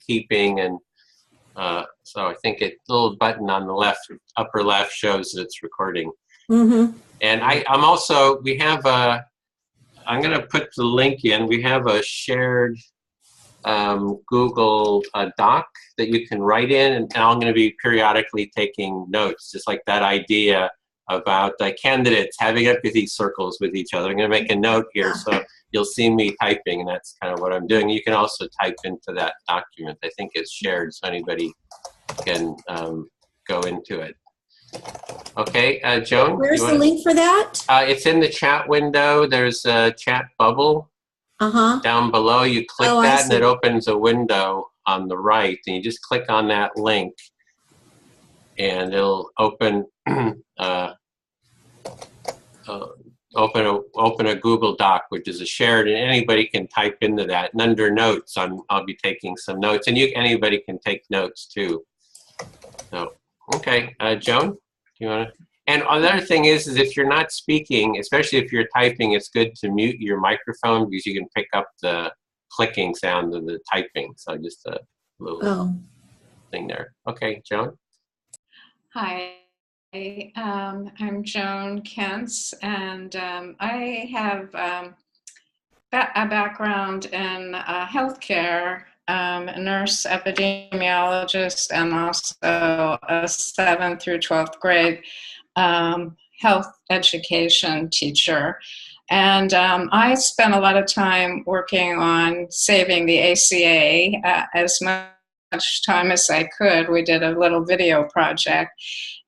keeping, and so I think a little button on the left, upper left, shows that it's recording. Mm-hmm. And I'm also, we have a, I'm going to put the link in. We have a shared Google Doc that you can write in, and I'm going to be periodically taking notes, just like that idea about candidates having empathy circles with each other. I'm going to make a note here, so you'll see me typing, and that's kind of what I'm doing. You can also type into that document. I think it's shared, so anybody can go into it. Okay, Joan? Where's the link for that? It's in the chat window. There's a chat bubble down below. You click that, and it opens a window on the right, and you just click on that link, and it'll open open a Google Doc, which is a shared, and anybody can type into that. And under notes, I'll be taking some notes, and anybody can take notes too. So, okay, Joan, do you want to? And another thing is if you're not speaking, especially if you're typing, it's good to mute your microphone because you can pick up the clicking sound of the typing. So just a little thing there. Okay, Joan. Hi, I'm Joan Kentz, and I have a background in healthcare, a nurse epidemiologist, and also a 7th through 12th grade health education teacher. And I spent a lot of time working on saving the ACA as much time as I could. We did a little video project.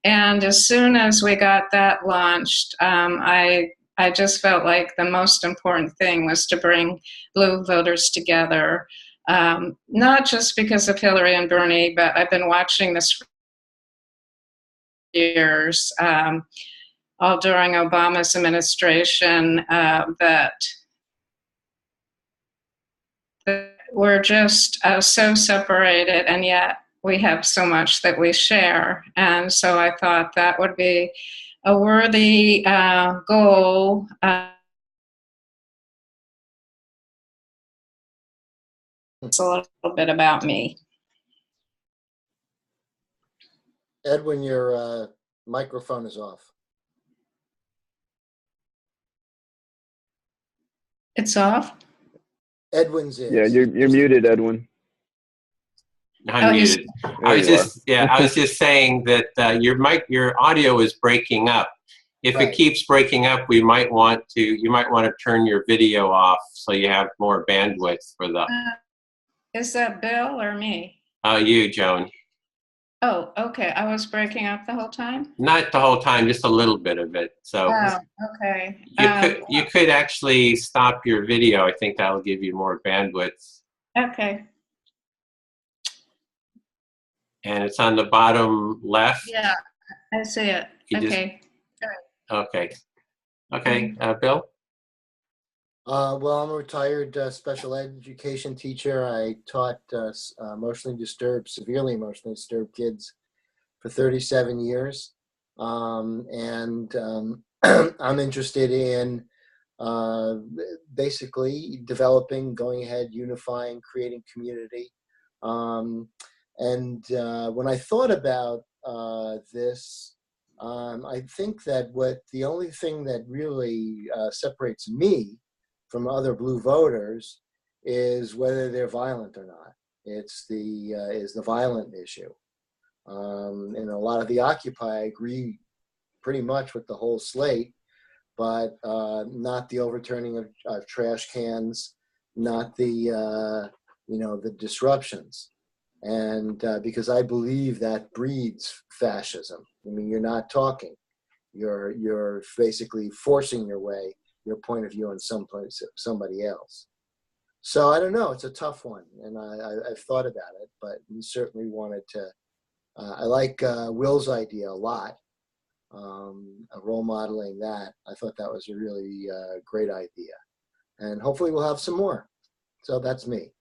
And as soon as we got that launched, I just felt like the most important thing was to bring Blue voters together, not just because of Hillary and Bernie, but I've been watching this for years, all during Obama's administration, that we're just so separated, and yet we have so much that we share. And so I thought that would be a worthy goal. It's a little bit about me. Edwin, your microphone is off. It's off? Edwin's is. Yeah, you're muted, Edwin. I'm muted. I was just saying that your audio is breaking up. If it keeps breaking up, you might want to turn your video off so you have more bandwidth for the. Is that Bill or me? You, Joan. Oh, okay. I was breaking up the whole time? Not the whole time, just a little bit of it. So okay. You could actually stop your video. I think that'll give you more bandwidth. Okay. And it's on the bottom left. Yeah, I see it. Okay. Okay, Bill? Well, I'm a retired special education teacher. I taught severely emotionally disturbed kids for 37 years. And I'm interested in basically developing, going ahead, unifying, creating community. And when I thought about this, I think that the only thing that really separates me from other Blue voters is whether they're violent or not. It's the violent issue. And a lot of the Occupy, I agree pretty much with the whole slate, but not the overturning of trash cans, not the the disruptions. And because I believe that breeds fascism. I mean, you're not talking. You're basically forcing your point of view on somebody else. So I don't know. It's a tough one, and I've thought about it. But we certainly wanted to. I like Will's idea a lot. Role modeling that. I thought that was a really great idea, and hopefully we'll have some more. So that's me.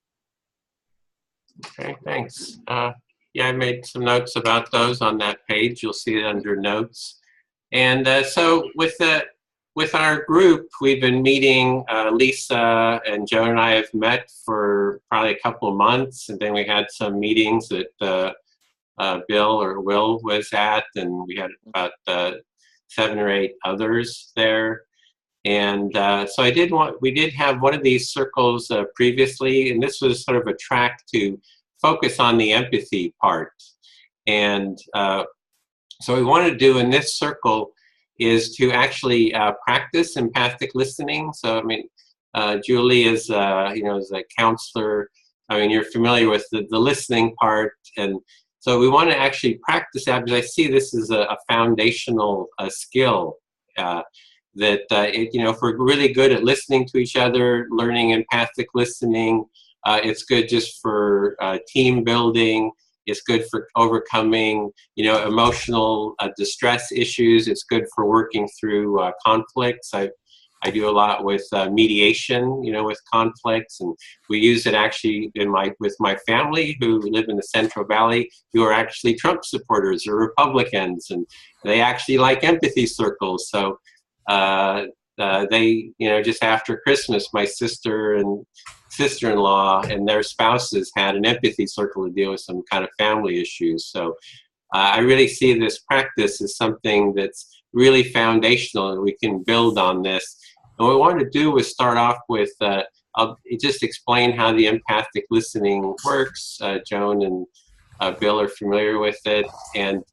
Okay, thanks. Yeah, I made some notes about those on that page. You'll see it under notes. And so with with our group, we've been meeting. Lisa and Joan and I have met for probably a couple of months, and then we had some meetings that Bill or Will was at, and we had about 7 or 8 others there. And so we did have one of these circles previously, and this was sort of a track to focus on the empathy part. And so we want to do in this circle is to actually practice empathic listening. So, I mean, Julie is, is a counselor. I mean, you're familiar with the listening part. And so we want to actually practice that, because I see this as a foundational skill that, if we're really good at listening to each other, learning empathic listening, it's good just for team building. It's good for overcoming, emotional distress issues. It's good for working through conflicts. I do a lot with mediation, with conflicts, and we use it actually with my family who live in the Central Valley, who are actually Trump supporters or Republicans, and they actually like empathy circles. So they, just after Christmas, my sister and sister-in-law and their spouses had an empathy circle to deal with some kind of family issues. So I really see this practice as something that's really foundational, and we can build on this. And what we wanted to do was start off with, I'll just explain how the empathic listening works. Joan and Bill are familiar with it, and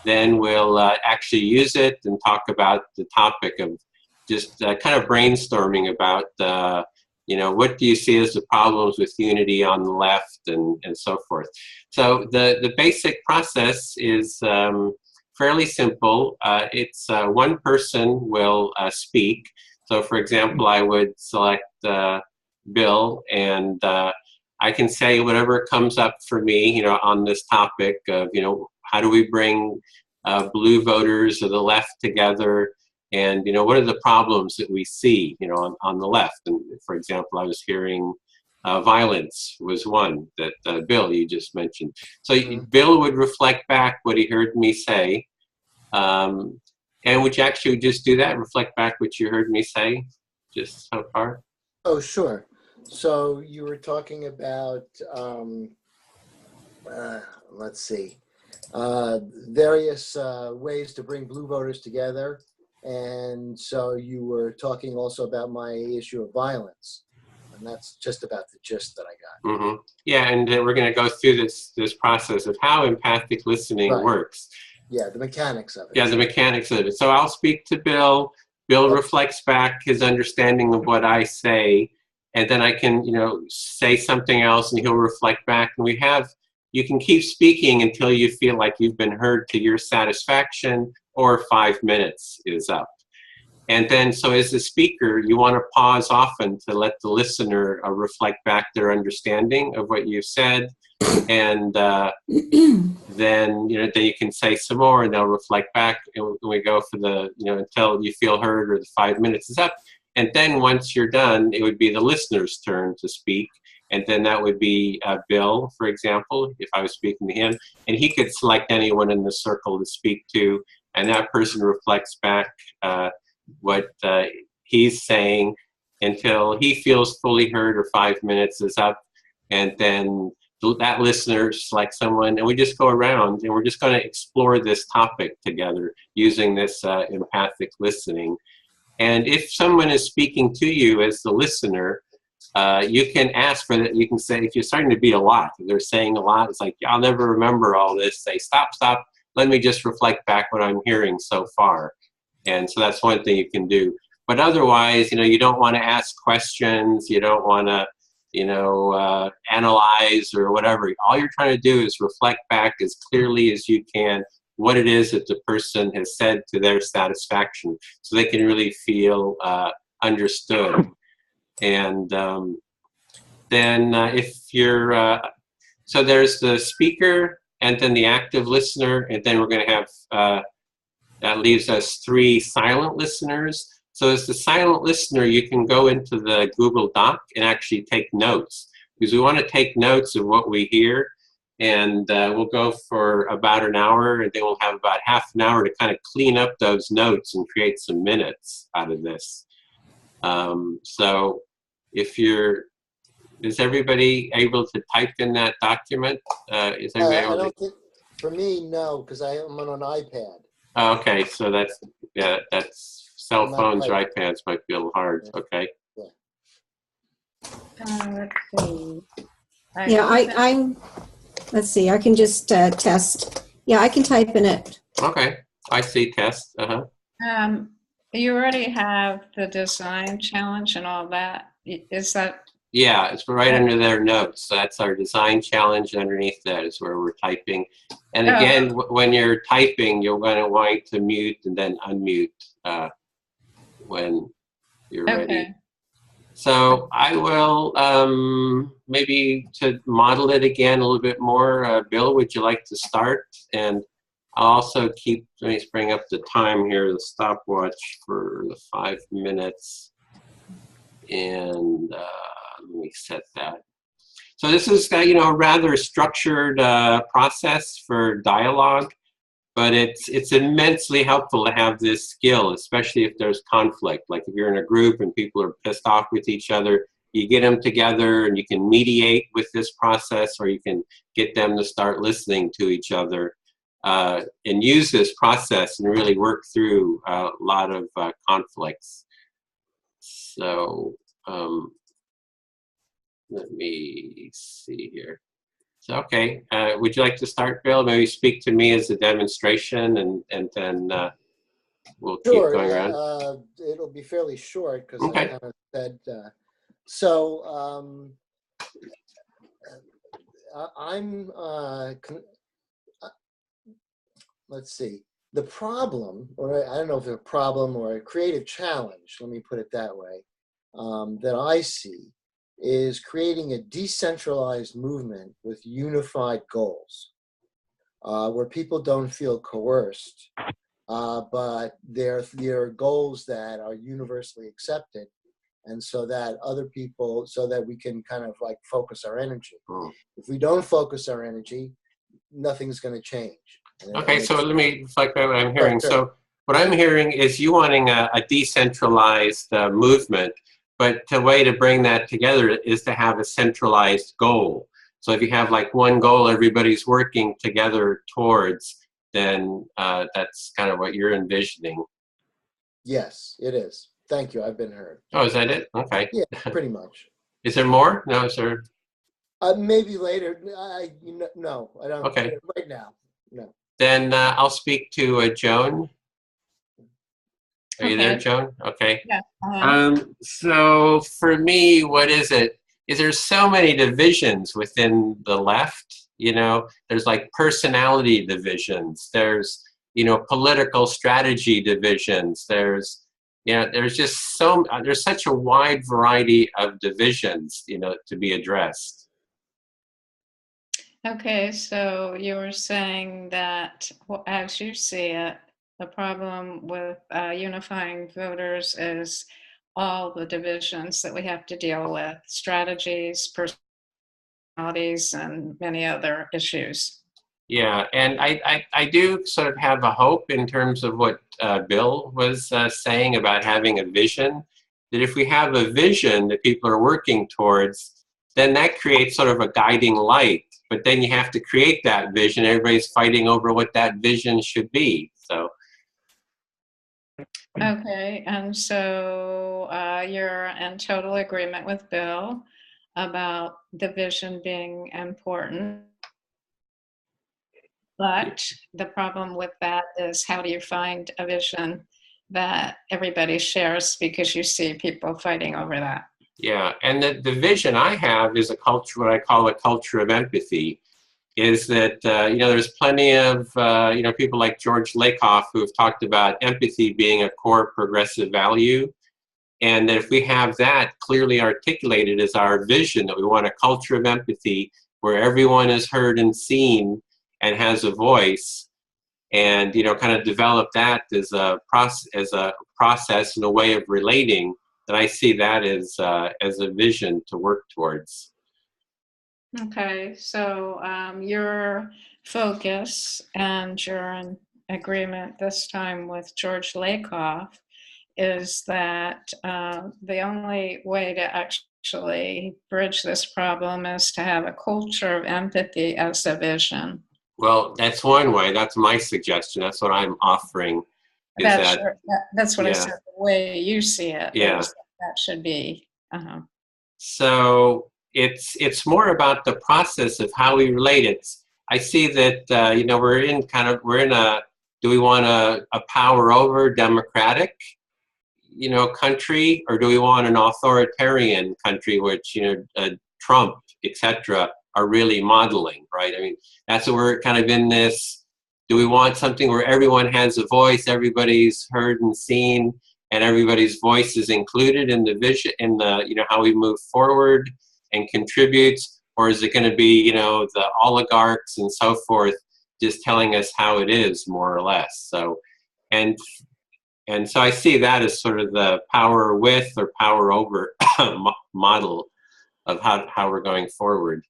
then we'll actually use it and talk about the topic of just kind of brainstorming about what do you see as the problems with unity on the left, and so forth. So the basic process is fairly simple. It's one person will speak. So for example, I would select Bill, and I can say whatever comes up for me, on this topic of, how do we bring blue voters of the left together? And, what are the problems that we see, on the left? And for example, I was hearing violence was one that Bill, you just mentioned. So Bill would reflect back what he heard me say. And would you actually just do that, reflect back what you heard me say just so far? Oh, sure. So you were talking about, let's see, various ways to bring blue voters together. And so you were talking also about my issue of violence. And that's just about the gist that I got. Mm-hmm. Yeah, and we're going to go through this process of how empathic listening works. Yeah, the mechanics of it. Yeah, the mechanics of it. So I'll speak to Bill. Bill reflects back his understanding of what I say, and then I can, say something else, and he'll reflect back. And you can keep speaking until you feel like you've been heard to your satisfaction, or 5 minutes is up. And then, so as the speaker, you want to pause often to let the listener reflect back their understanding of what you said. And then, then you can say some more, and they'll reflect back, and we go for the, until you feel heard or the 5 minutes is up. And then once you're done, it would be the listener's turn to speak. And then that would be Bill, for example, if I was speaking to him, and he could select anyone in the circle to speak to, and that person reflects back what he's saying until he feels fully heard or 5 minutes is up. And then that listener selects someone, and we just go around, and we're just going to explore this topic together using this empathic listening. And if someone is speaking to you as the listener, you can ask for that. You can say, if you're starting to be a lot, they're saying a lot, it's like, I'll never remember all this. Say, stop. Let me just reflect back what I'm hearing so far. And so that's one thing you can do. But otherwise, you don't want to ask questions. You don't want to, analyze or whatever. All you're trying to do is reflect back as clearly as you can what it is that the person has said to their satisfaction, so they can really feel understood. And then if you're, so there's the speaker, and then the active listener, and then we're going to have, that leaves us 3 silent listeners. So as the silent listener, you can go into the Google Doc and actually take notes, because we want to take notes of what we hear. and we'll go for about an hour, and then we'll have about half an hour to kind of clean up those notes and create some minutes out of this. So if is everybody able to type in that document? Is everybody I able to? don't think, for me, no, because I'm on an iPad. Oh, okay, so that's, yeah, that's cell Not phones or type. iPads might be a little hard. Okay. Let's see. Yeah, I'm, let's see, I can just test. Yeah, I can type in it. Okay. I see test. You already have the design challenge and all that. Is that? Yeah, it's right under their notes. That's our design challenge. Underneath that is where we're typing. And again, when you're typing, you're going to want to mute and then unmute when you're ready. Okay. So I will maybe to model it again a little bit more. Bill, would you like to start? And I'll also keep, let me bring up the time here, the stopwatch for the 5 minutes. And let me set that. So this is, you know, a rather structured process for dialogue, but it's immensely helpful to have this skill, especially if there's conflict. Like if you're in a group and people are pissed off with each other, you get them together and you can mediate with this process, or you can get them to start listening to each other and use this process and really work through a lot of conflicts. So let me see here. So, okay, would you like to start, Bill? Maybe speak to me as a demonstration, and then we'll keep going around. It'll be fairly short because Okay. I kind of said, let's see, the problem, or I don't know if it's a problem or a creative challenge, let me put it that way, that I see is creating a decentralized movement with unified goals, where people don't feel coerced, but they're goals that are universally accepted, and so that other people, so that we can kind of like focus our energy. If we don't focus our energy, nothing's going to change. Okay, so let me reflect on what I'm hearing. Sure. So what I'm hearing is you wanting a decentralized movement, but the way to bring that together is to have a centralized goal. So if you have like one goal everybody's working together towards, then that's kind of what you're envisioning. Yes, it is. Thank you. I've been heard. Oh, is that it? Okay. Yeah, pretty much. Is there more? No, is there? Maybe later. No, I don't. Okay. Right now, no. Then I'll speak to Joan. Are you there, Joan? Okay. Yeah. So for me, what is it? Is there's so many divisions within the left. You know, there's like personality divisions. There's, you know, political strategy divisions. There's, you know, there's just there's such a wide variety of divisions, you know, to be addressed. Okay, so you were saying that, well, as you see it, the problem with unifying voters is all the divisions that we have to deal with, strategies, personalities, and many other issues. Yeah, and I do sort of have a hope in terms of what Bill was saying about having a vision, that if we have a vision that people are working towards, then that creates sort of a guiding light. But then you have to create that vision. Everybody's fighting over what that vision should be. So. Okay, and so you're in total agreement with Bill about the vision being important. But the problem with that is, how do you find a vision that everybody shares, because you see people fighting over that? Yeah, and the vision I have is a culture, what I call a culture of empathy, is that, you know, there's plenty of, you know, people like George Lakoff who have talked about empathy being a core progressive value. And that if we have that clearly articulated as our vision, that we want a culture of empathy where everyone is heard and seen and has a voice, and, you know, kind of develop that as a process and a way of relating, that I see that as a vision to work towards. Okay, so your focus, and you're in agreement this time with George Lakoff, is that the only way to actually bridge this problem is to have a culture of empathy as a vision. Well, that's one way. That's my suggestion. That's what I'm offering. Is That's that that's what I yeah, said. The way you see it yeah. is that should be. Uh-huh. So it's more about the process of how we relate. I see that we're in a, do we want a power over democratic country, or do we want an authoritarian country, which Trump, etc., are really modeling, right? I mean, that's what we're kind of in this. Do we want something where everyone has a voice, everybody's heard and seen, and everybody's voice is included in the vision, in the how we move forward and contributes, or is it going to be the oligarchs and so forth just telling us how it is, more or less? So, and so I see that as sort of the power with or power over model of how we're going forward.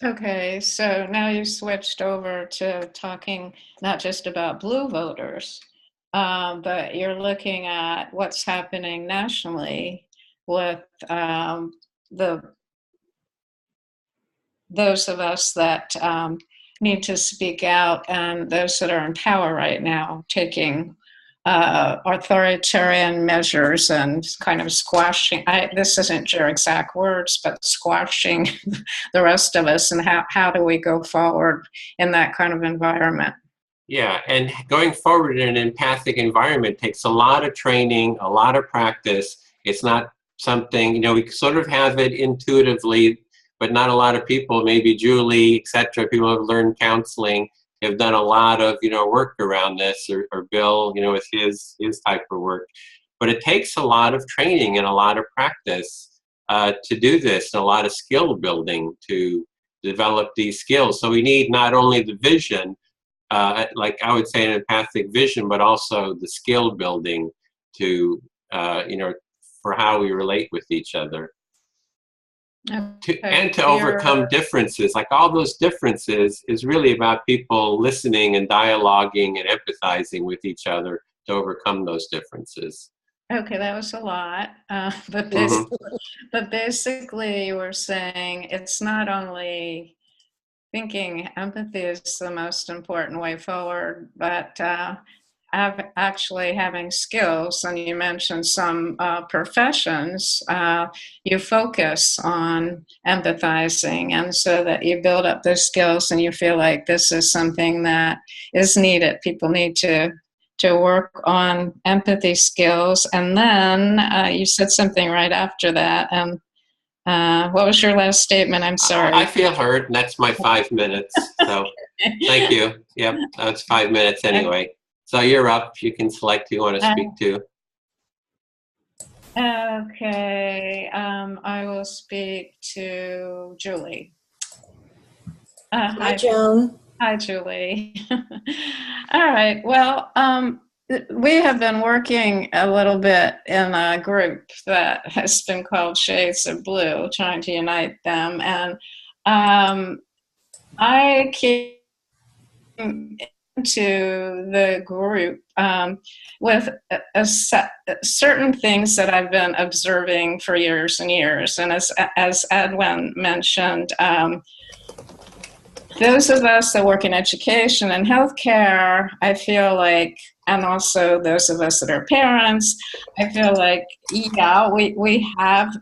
Okay, so now you switched over to talking not just about blue voters, but you're looking at what's happening nationally with the those of us that need to speak out, and those that are in power right now taking authoritarian measures and kind of squashing, this isn't your exact words, but squashing the rest of us, and how do we go forward in that kind of environment? Yeah, and going forward in an empathic environment takes a lot of training, a lot of practice. It's not something, we sort of have it intuitively, but not a lot of people, maybe Julie, etc., people who have learned counseling, have done a lot of work around this, or Bill with his type of work. But it takes a lot of training and a lot of practice to do this, and a lot of skill building to develop these skills. So we need not only the vision, like I would say an empathic vision, but also the skill building to for how we relate with each other. And to overcome differences. Like, all those differences is really about people listening and dialoguing and empathizing with each other to overcome those differences. Okay, that was a lot, but basically we're saying it's not only thinking empathy is the most important way forward, but actually having skills. And you mentioned some professions, you focus on empathizing, and so that you build up those skills and you feel like this is something that is needed. People need to work on empathy skills. And then you said something right after that. What was your last statement? I'm sorry. I feel heard, and that's my 5 minutes. So thank you. Yep, that's 5 minutes anyway. So you're up. You can select who you want to speak to. Okay, I will speak to Julie. Hi, Joan. Hi, Julie. All right. Well, we have been working a little bit in a group that has been called Shades of Blue, trying to unite them. And I came into the group with certain things that I've been observing for years and years. And as Edwin mentioned, those of us that work in education and healthcare, I feel like, and also those of us that are parents, I feel like, yeah, we have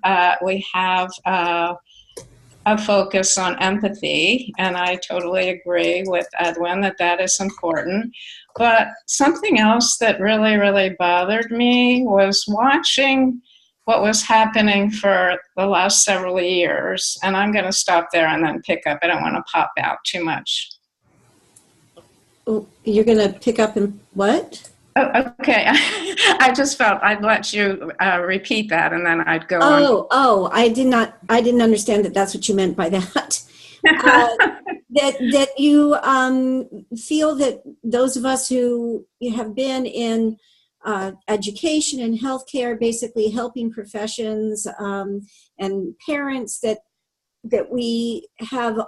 a focus on empathy, and I totally agree with Edwin that is important. But something else that really, really bothered me was watching what was happening for the last several years. And I'm going to stop there and then pick up. I don't want to pop out too much. Oh, you're going to pick up in what? Oh, okay. I just felt I'd let you repeat that, and then I'd go on. Oh, I didn't understand that that's what you meant by that. That you feel that those of us who have been in education and healthcare, basically helping professions and parents, that that we have,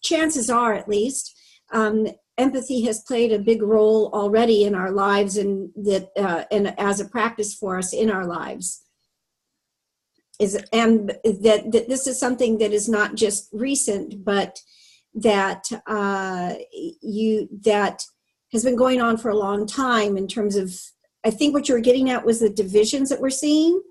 chances are at least, empathy has played a big role already in our lives, and that and as a practice for us in our lives. And that this is something that is not just recent, but that that has been going on for a long time in terms of, I think what you were getting at was the divisions that we're seeing.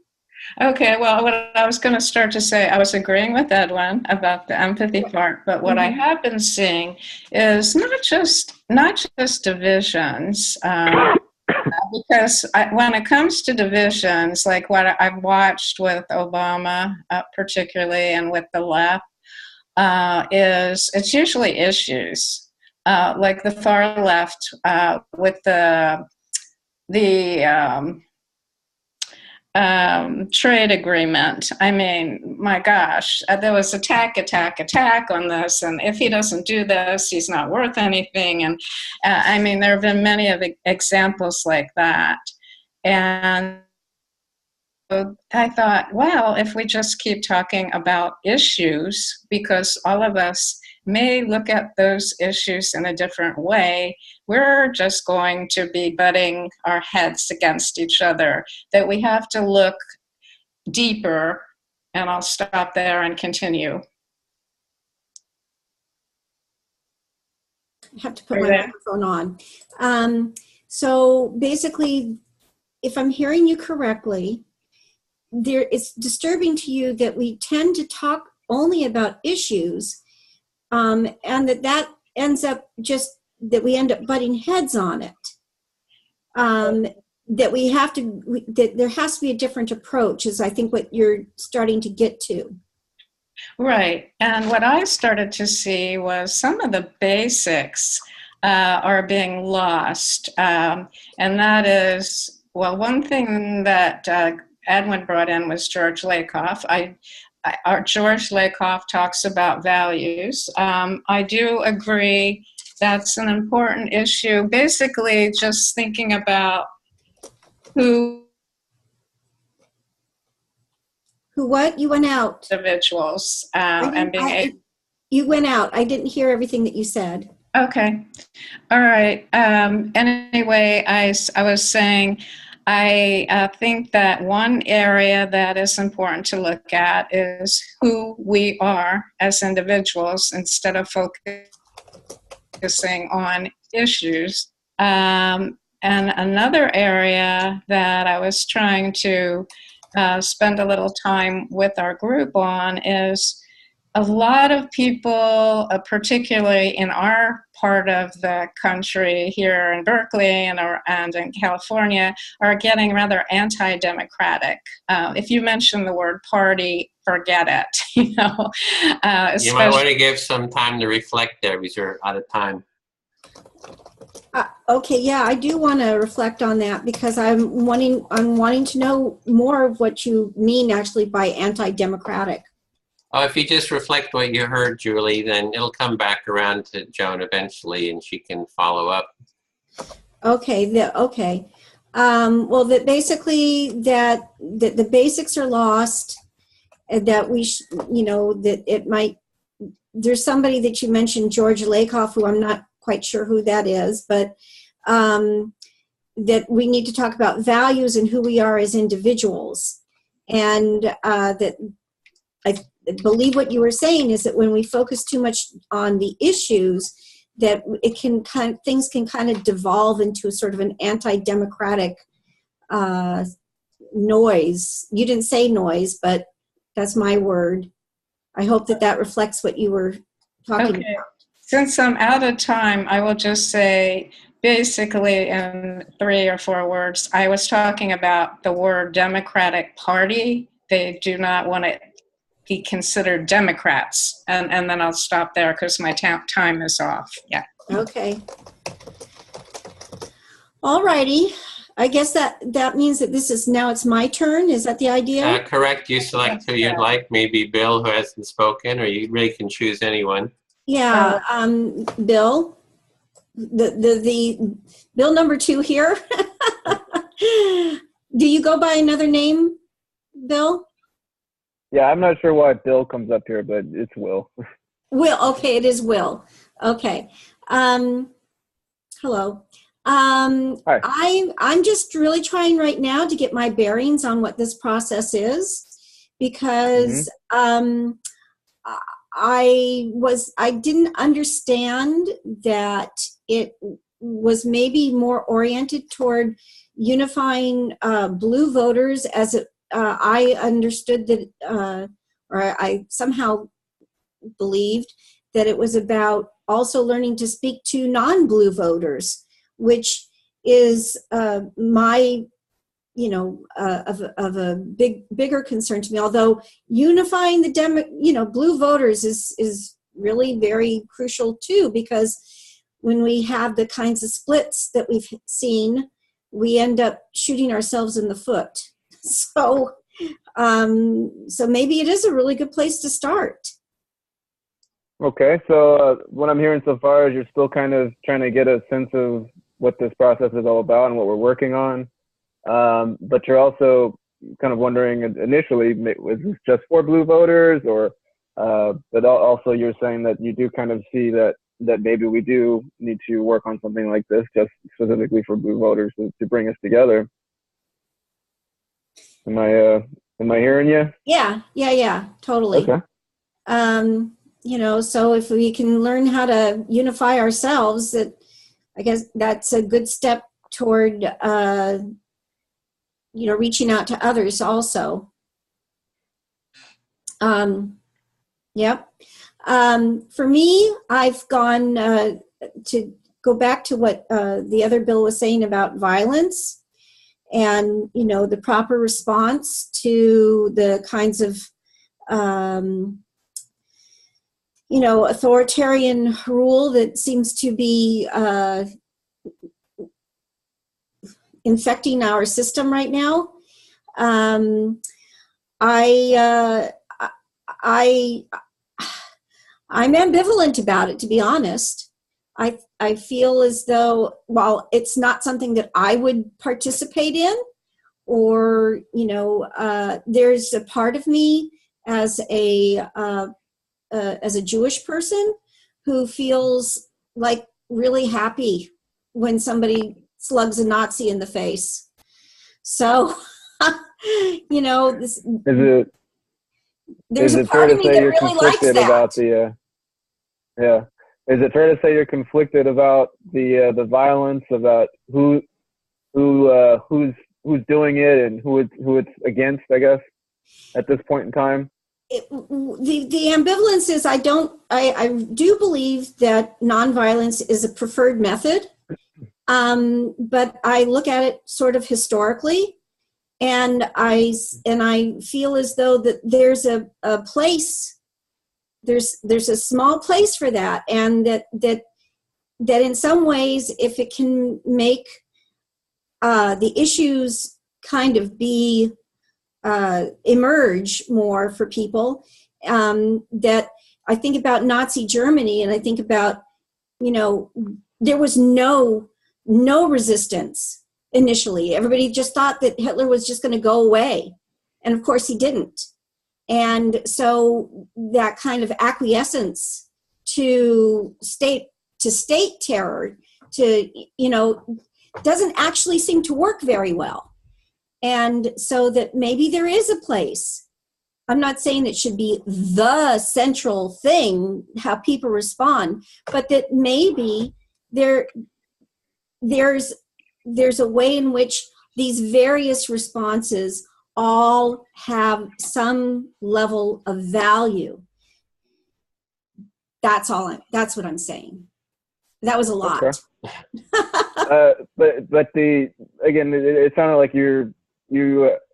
Okay, well, what I was going to start to say, I was agreeing with Edwin about the empathy part, but what I have been seeing is not just divisions, because when it comes to divisions, like what I've watched with Obama, particularly, and with the left, is it's usually issues, like the far left with the trade agreement. I mean, my gosh, there was attack on this, and if he doesn't do this, he's not worth anything. And I mean, there have been many of examples like that. And I thought, well, if we just keep talking about issues, because all of us may look at those issues in a different way, we're just going to be butting our heads against each other, that we have to look deeper. And I'll stop there and continue. I have to put my microphone on. So basically, if I'm hearing you correctly, it's disturbing to you that we tend to talk only about issues, and that ends up just that we end up butting heads on it. That we have to, that there has to be a different approach, is I think what you're starting to get to. Right. And what I started to see was some of the basics are being lost. And that is, well, one thing that Edwin brought in was George Lakoff. George Lakoff talks about values. I do agree that's an important issue. Basically, just thinking about who what? You went out. Individuals and being able. You went out. I didn't hear everything that you said. Okay. All right. Anyway, I was saying, I think that one area that is important to look at is who we are as individuals instead of focusing on issues. And another area that I was trying to spend a little time with our group on is a lot of people, particularly in our part of the country here in Berkeley and in California, are getting rather anti-democratic. If you mention the word party, forget it. You might want to give some time to reflect there because you're out of time. Okay, yeah, I do want to reflect on that because I'm wanting to know more of what you mean actually by anti-democratic. If you just reflect what you heard, Julie, then it'll come back around to Joan eventually, and she can follow up. Okay. Okay. Well, that basically that the basics are lost, and that we, that it might. There's somebody that you mentioned, George Lakoff, who I'm not quite sure who that is, but that we need to talk about values and who we are as individuals, and that I believe what you were saying is that when we focus too much on the issues, that it can things can kind of devolve into a sort of an anti-democratic noise. You didn't say noise, but that's my word. I hope that reflects what you were talking about. Since I'm out of time, I will just say basically in 3 or 4 words, I was talking about the word Democratic Party. They do not want to be considered Democrats. And then I'll stop there because my time is off. Yeah. Okay. All righty. I guess that means that it's my turn. Is that the idea? Correct. You select who you'd like. Maybe Bill, who hasn't spoken, or you really can choose anyone. Yeah. Bill. The Bill number 2 here. Do you go by another name, Bill? Yeah, I'm not sure why Bill comes up here, but it's Will. Will, okay, it is Will. Okay. Hello. Hi. I'm just really trying right now to get my bearings on what this process is, because I didn't understand that it was maybe more oriented toward unifying blue voters, as I understood that, or I somehow believed that it was about also learning to speak to non-blue voters, which is my, of a bigger concern to me. Although unifying the blue voters is really very crucial too, because when we have the kinds of splits that we've seen, we end up shooting ourselves in the foot. So, so maybe it is a really good place to start. Okay, so what I'm hearing so far is you're still kind of trying to get a sense of what this process is all about and what we're working on. But you're also kind of wondering initially, was this just for blue voters, or but also you're saying that you do kind of see that maybe we do need to work on something like this just specifically for blue voters to bring us together. Am I hearing you? Yeah, totally. Okay. So if we can learn how to unify ourselves, I guess that's a good step toward, reaching out to others also. Yep. For me, I've gone to go back to what the other bill was saying about violence, and, the proper response to the kinds of, authoritarian rule that seems to be infecting our system right now. I'm ambivalent about it, to be honest. I feel as though, while it's not something that I would participate in, or, there's a part of me as a Jewish person who feels like really happy when somebody slugs a Nazi in the face. So, there's a part of me that really likes that. About yeah. Is it fair to say you're conflicted about the violence, about who's doing it and who it's against, I guess, at this point in time? The ambivalence is, I do believe that nonviolence is a preferred method, but I look at it sort of historically, and I feel as though that there's a place, there's a small place for that, and that in some ways, if it can make the issues kind of be emerge more for people, that I think about Nazi Germany, and I think about, there was no resistance initially. Everybody just thought that Hitler was just going to go away, and of course he didn't. And so that kind of acquiescence to state terror, doesn't actually seem to work very well. And so that maybe there is a place. I'm not saying it should be the central thing, how people respond, but that maybe there's a way in which these various responses all have some level of value. That's what I'm saying. That was a lot. Okay. But it sounded like you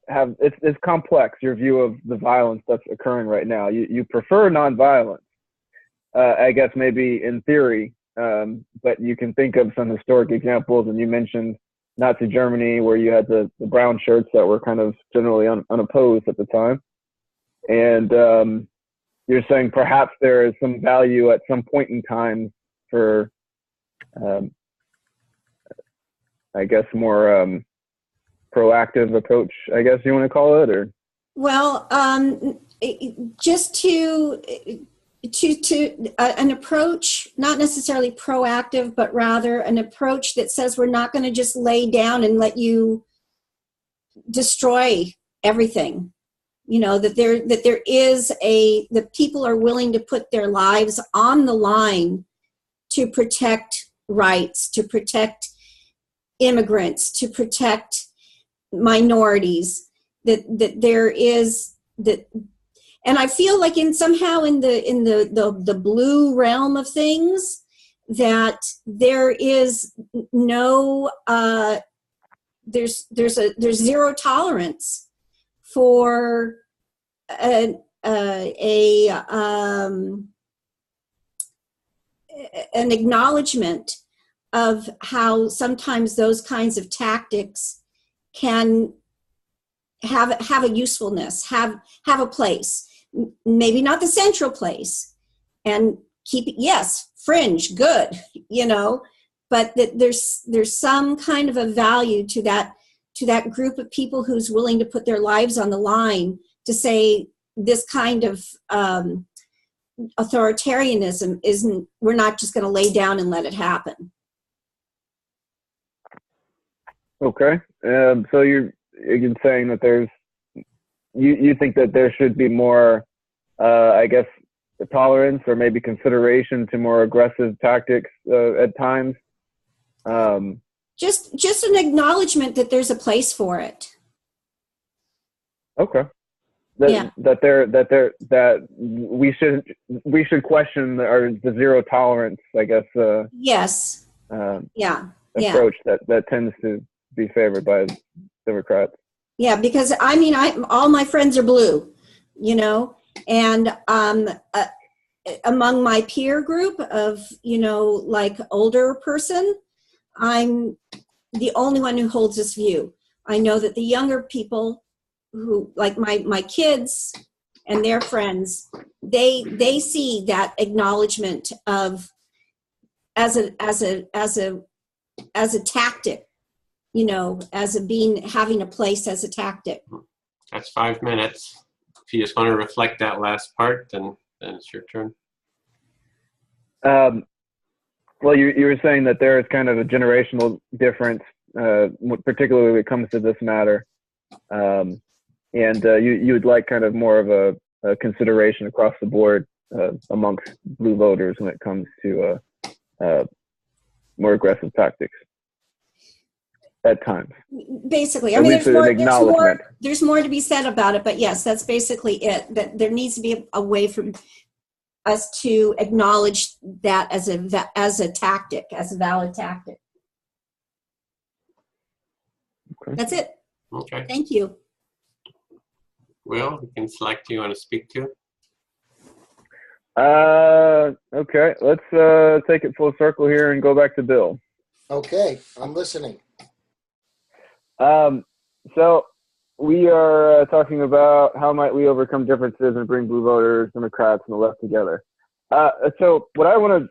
have, it's complex, your view of the violence that's occurring right now. You prefer nonviolence, I guess, maybe in theory, but you can think of some historic examples, and you mentioned Nazi Germany, where you had the brown shirts that were kind of generally unopposed at the time. And you're saying perhaps there is some value at some point in time for, I guess, more proactive approach, I guess you want to call it, or? Well, just to an approach, not necessarily proactive, but rather an approach that says we're not going to just lay down and let you destroy everything. You know, that there is that people are willing to put their lives on the line to protect rights, to protect immigrants, to protect minorities, that there is that. And I feel like somehow in the blue realm of things, that there is no there's zero tolerance for an acknowledgement of how sometimes those kinds of tactics can have a usefulness, have a place. Maybe not the central place, and keep it, yes, fringe, good, you know, but that there's some kind of a value to that group of people who's willing to put their lives on the line to say this kind of authoritarianism isn't, we're not just going to lay down and let it happen. Okay. So you're saying that you think that there should be more, I guess, tolerance or maybe consideration to more aggressive tactics at times. Just an acknowledgement that there's a place for it. Okay. That we should question the zero tolerance, I guess. Yes. Approach that tends to be favored by Democrats. Yeah, because I mean, all my friends are blue, you know, and among my peer group of, you know, like older person, I'm the only one who holds this view. I know that the younger people who, like my kids and their friends, they see that acknowledgement of as a tactic, you know, as having a place as a tactic. That's 5 minutes. If you just want to reflect that last part, then it's your turn. Well, you were saying that there is kind of a generational difference, particularly when it comes to this matter. And you would like kind of more of a consideration across the board amongst blue voters when it comes to more aggressive tactics at times. Basically, I mean, there's more to be said about it, but yes, that's basically it. That there needs to be a way for us to acknowledge that as a tactic, as a valid tactic. Okay. That's it. Okay. Thank you. Will, you can select who you want to speak to. Okay, let's take it full circle here and go back to Bill. Okay, I'm listening. So we are talking about how might we overcome differences and bring blue voters, Democrats, and the left together. So what I want to,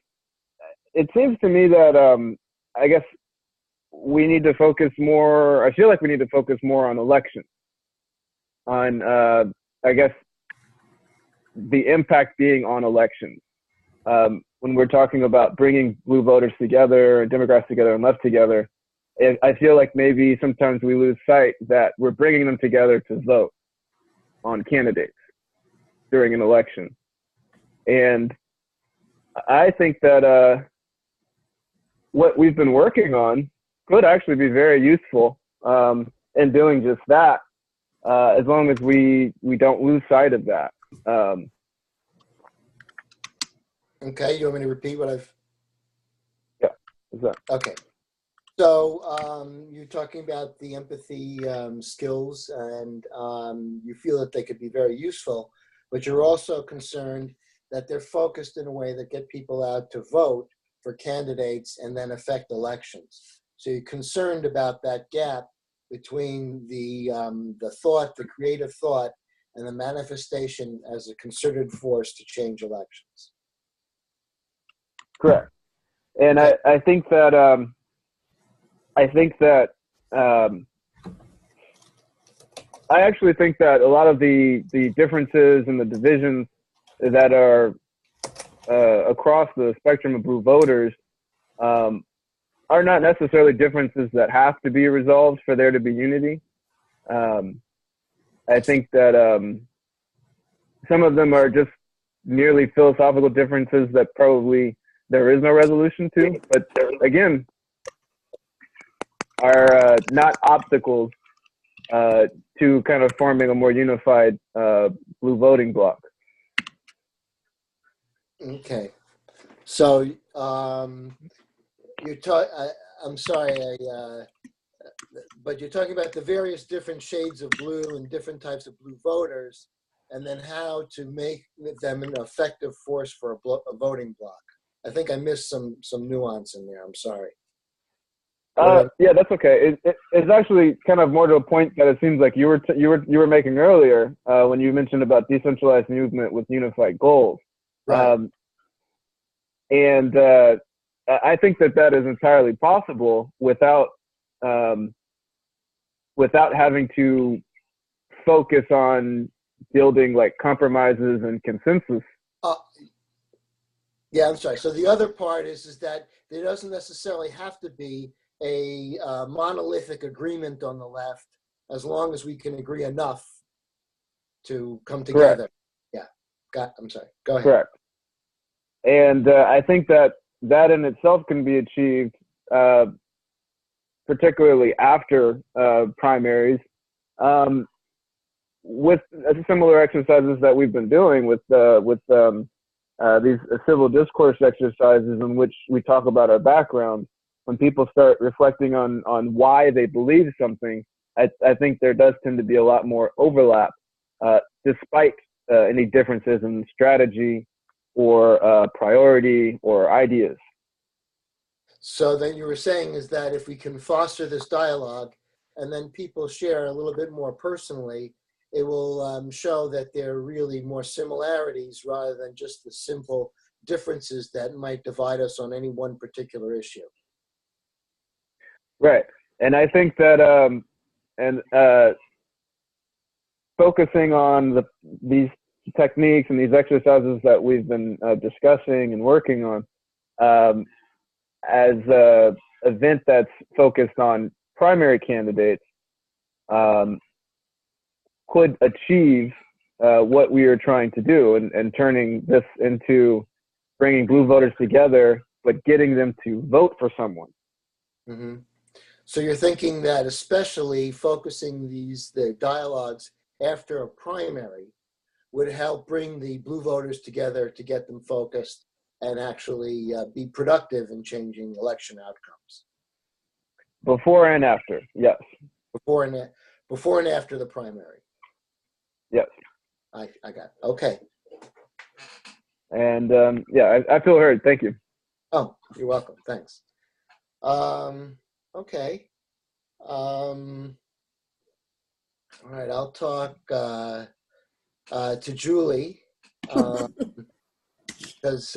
it seems to me that I guess we need to focus more. I feel like we need to focus more on elections, on I guess the impact being on elections. When we're talking about bringing blue voters together and Democrats together and left together, I feel like maybe sometimes we lose sight that we're bringing them together to vote on candidates during an election. And I think that what we've been working on could actually be very useful in doing just that, as long as we don't lose sight of that. Okay, you want me to repeat what I've... Yeah. What's that? Okay. So you're talking about the empathy skills, and you feel that they could be very useful, but you're also concerned that they're focused in a way that get people out to vote for candidates and then affect elections. So you're concerned about that gap between the thought, the creative thought, and the manifestation as a concerted force to change elections. Correct. And I think that I actually think that a lot of the differences and the divisions that are across the spectrum of blue voters are not necessarily differences that have to be resolved for there to be unity. I think that some of them are just merely philosophical differences that probably there is no resolution to, but again, are not obstacles to kind of forming a more unified blue voting bloc. Okay. So I'm sorry, but you're talking about the various different shades of blue and different types of blue voters, and then how to make them an effective force for a voting bloc. I think I missed some nuance in there. I'm sorry. Yeah, that's okay. It's actually kind of more to a point that it seems like you were making earlier when you mentioned about decentralized movement with unified goals. Right. And I think that is entirely possible without having to focus on building like compromises and consensus. Yeah, I'm sorry. So the other part is that there doesn't necessarily have to be a monolithic agreement on the left, as long as we can agree enough to come together. Correct. Yeah. I'm sorry. Go ahead. Correct. And I think that in itself can be achieved, particularly after primaries, with similar exercises that we've been doing with these civil discourse exercises in which we talk about our background. When people start reflecting on why they believe something, I think there does tend to be a lot more overlap, despite any differences in strategy or priority or ideas. So then you were saying is that if we can foster this dialogue and then people share a little bit more personally, it will show that there are really more similarities rather than just the simple differences that might divide us on any one particular issue. Right. And I think that focusing on these techniques and these exercises that we've been discussing and working on as an event that's focused on primary candidates could achieve what we are trying to do and turning this into bringing blue voters together, but getting them to vote for someone. Mm-hmm. So you're thinking that especially focusing the dialogues after a primary would help bring the blue voters together to get them focused and actually be productive in changing election outcomes. Before and after, yes. Before and after the primary. Yes. I got it. Okay. And yeah, I feel heard. Thank you. Oh, you're welcome. Thanks. Okay. All right. I'll talk to Julie because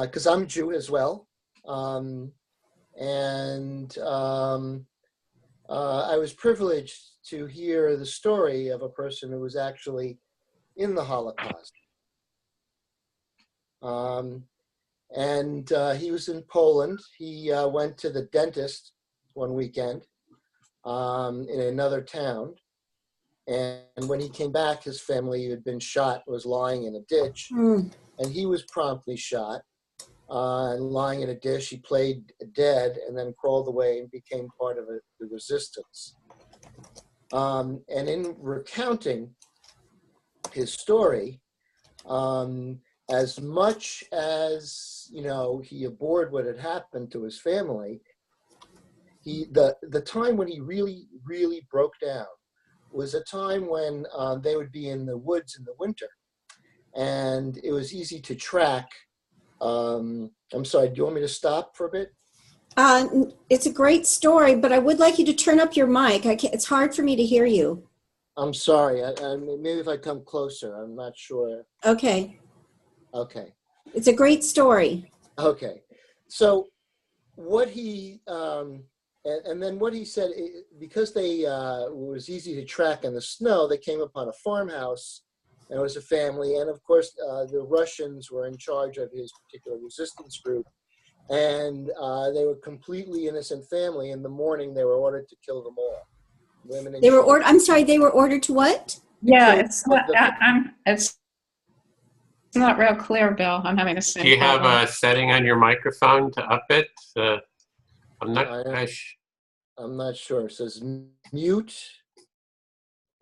because I'm Jew as well, and I was privileged to hear the story of a person who was actually in the Holocaust. And he was in Poland. He went to the dentist one weekend in another town. And when he came back, his family who had been shot was lying in a ditch. And he was promptly shot and lying in a ditch. He played dead and then crawled away and became part of the resistance. And in recounting his story, as much as he abhorred what had happened to his family, the time when he really broke down was a time when they would be in the woods in the winter, and it was easy to track. I'm sorry, do you want me to stop for a bit? It's a great story, but I would like you to turn up your mic. It's hard for me to hear you. I'm sorry. Maybe if I come closer, I'm not sure. Okay. Okay. It's a great story. Okay. So what he and then what he said, because they it was easy to track in the snow, they came upon a farmhouse, and it was a family, and of course the Russians were in charge of his particular resistance group, and they were completely innocent family. In the morning, they were ordered to kill them all, women and They were children. ordered. I'm sorry. They were ordered to what? Yeah, So it's not. It's not real clear, Bill. I'm having a Do you have a setting on your microphone to up it? I'm not. I'm not sure. It says mute.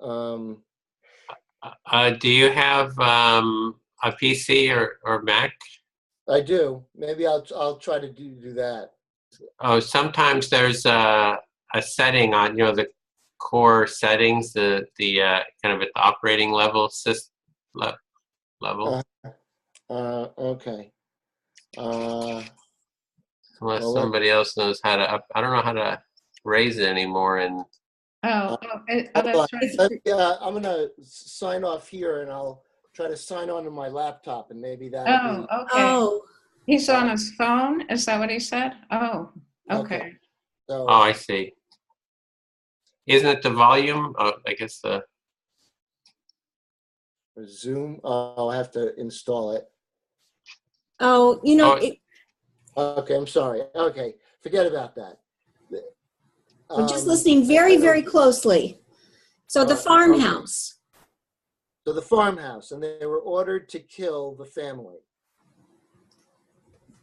Do you have a PC or Mac? I do. Maybe I'll try to do that. Oh, sometimes there's a setting on, the core settings, the kind of at the operating level level. Okay. Unless well, somebody else knows how to I don't know how to raise it anymore. And that's right. I'm gonna sign off here, and I'll try to sign on to my laptop, and maybe that'll be. Okay. Oh, He's on his phone. Is that what he said? Oh, okay. So, oh, I see. Isn't it the volume? Oh, I guess the Zoom. I'll have to install it. oh, Okay, I'm sorry. Okay, forget about that. I'm just listening very, very closely. So the farmhouse. So the farmhouse, and they were ordered to kill the family.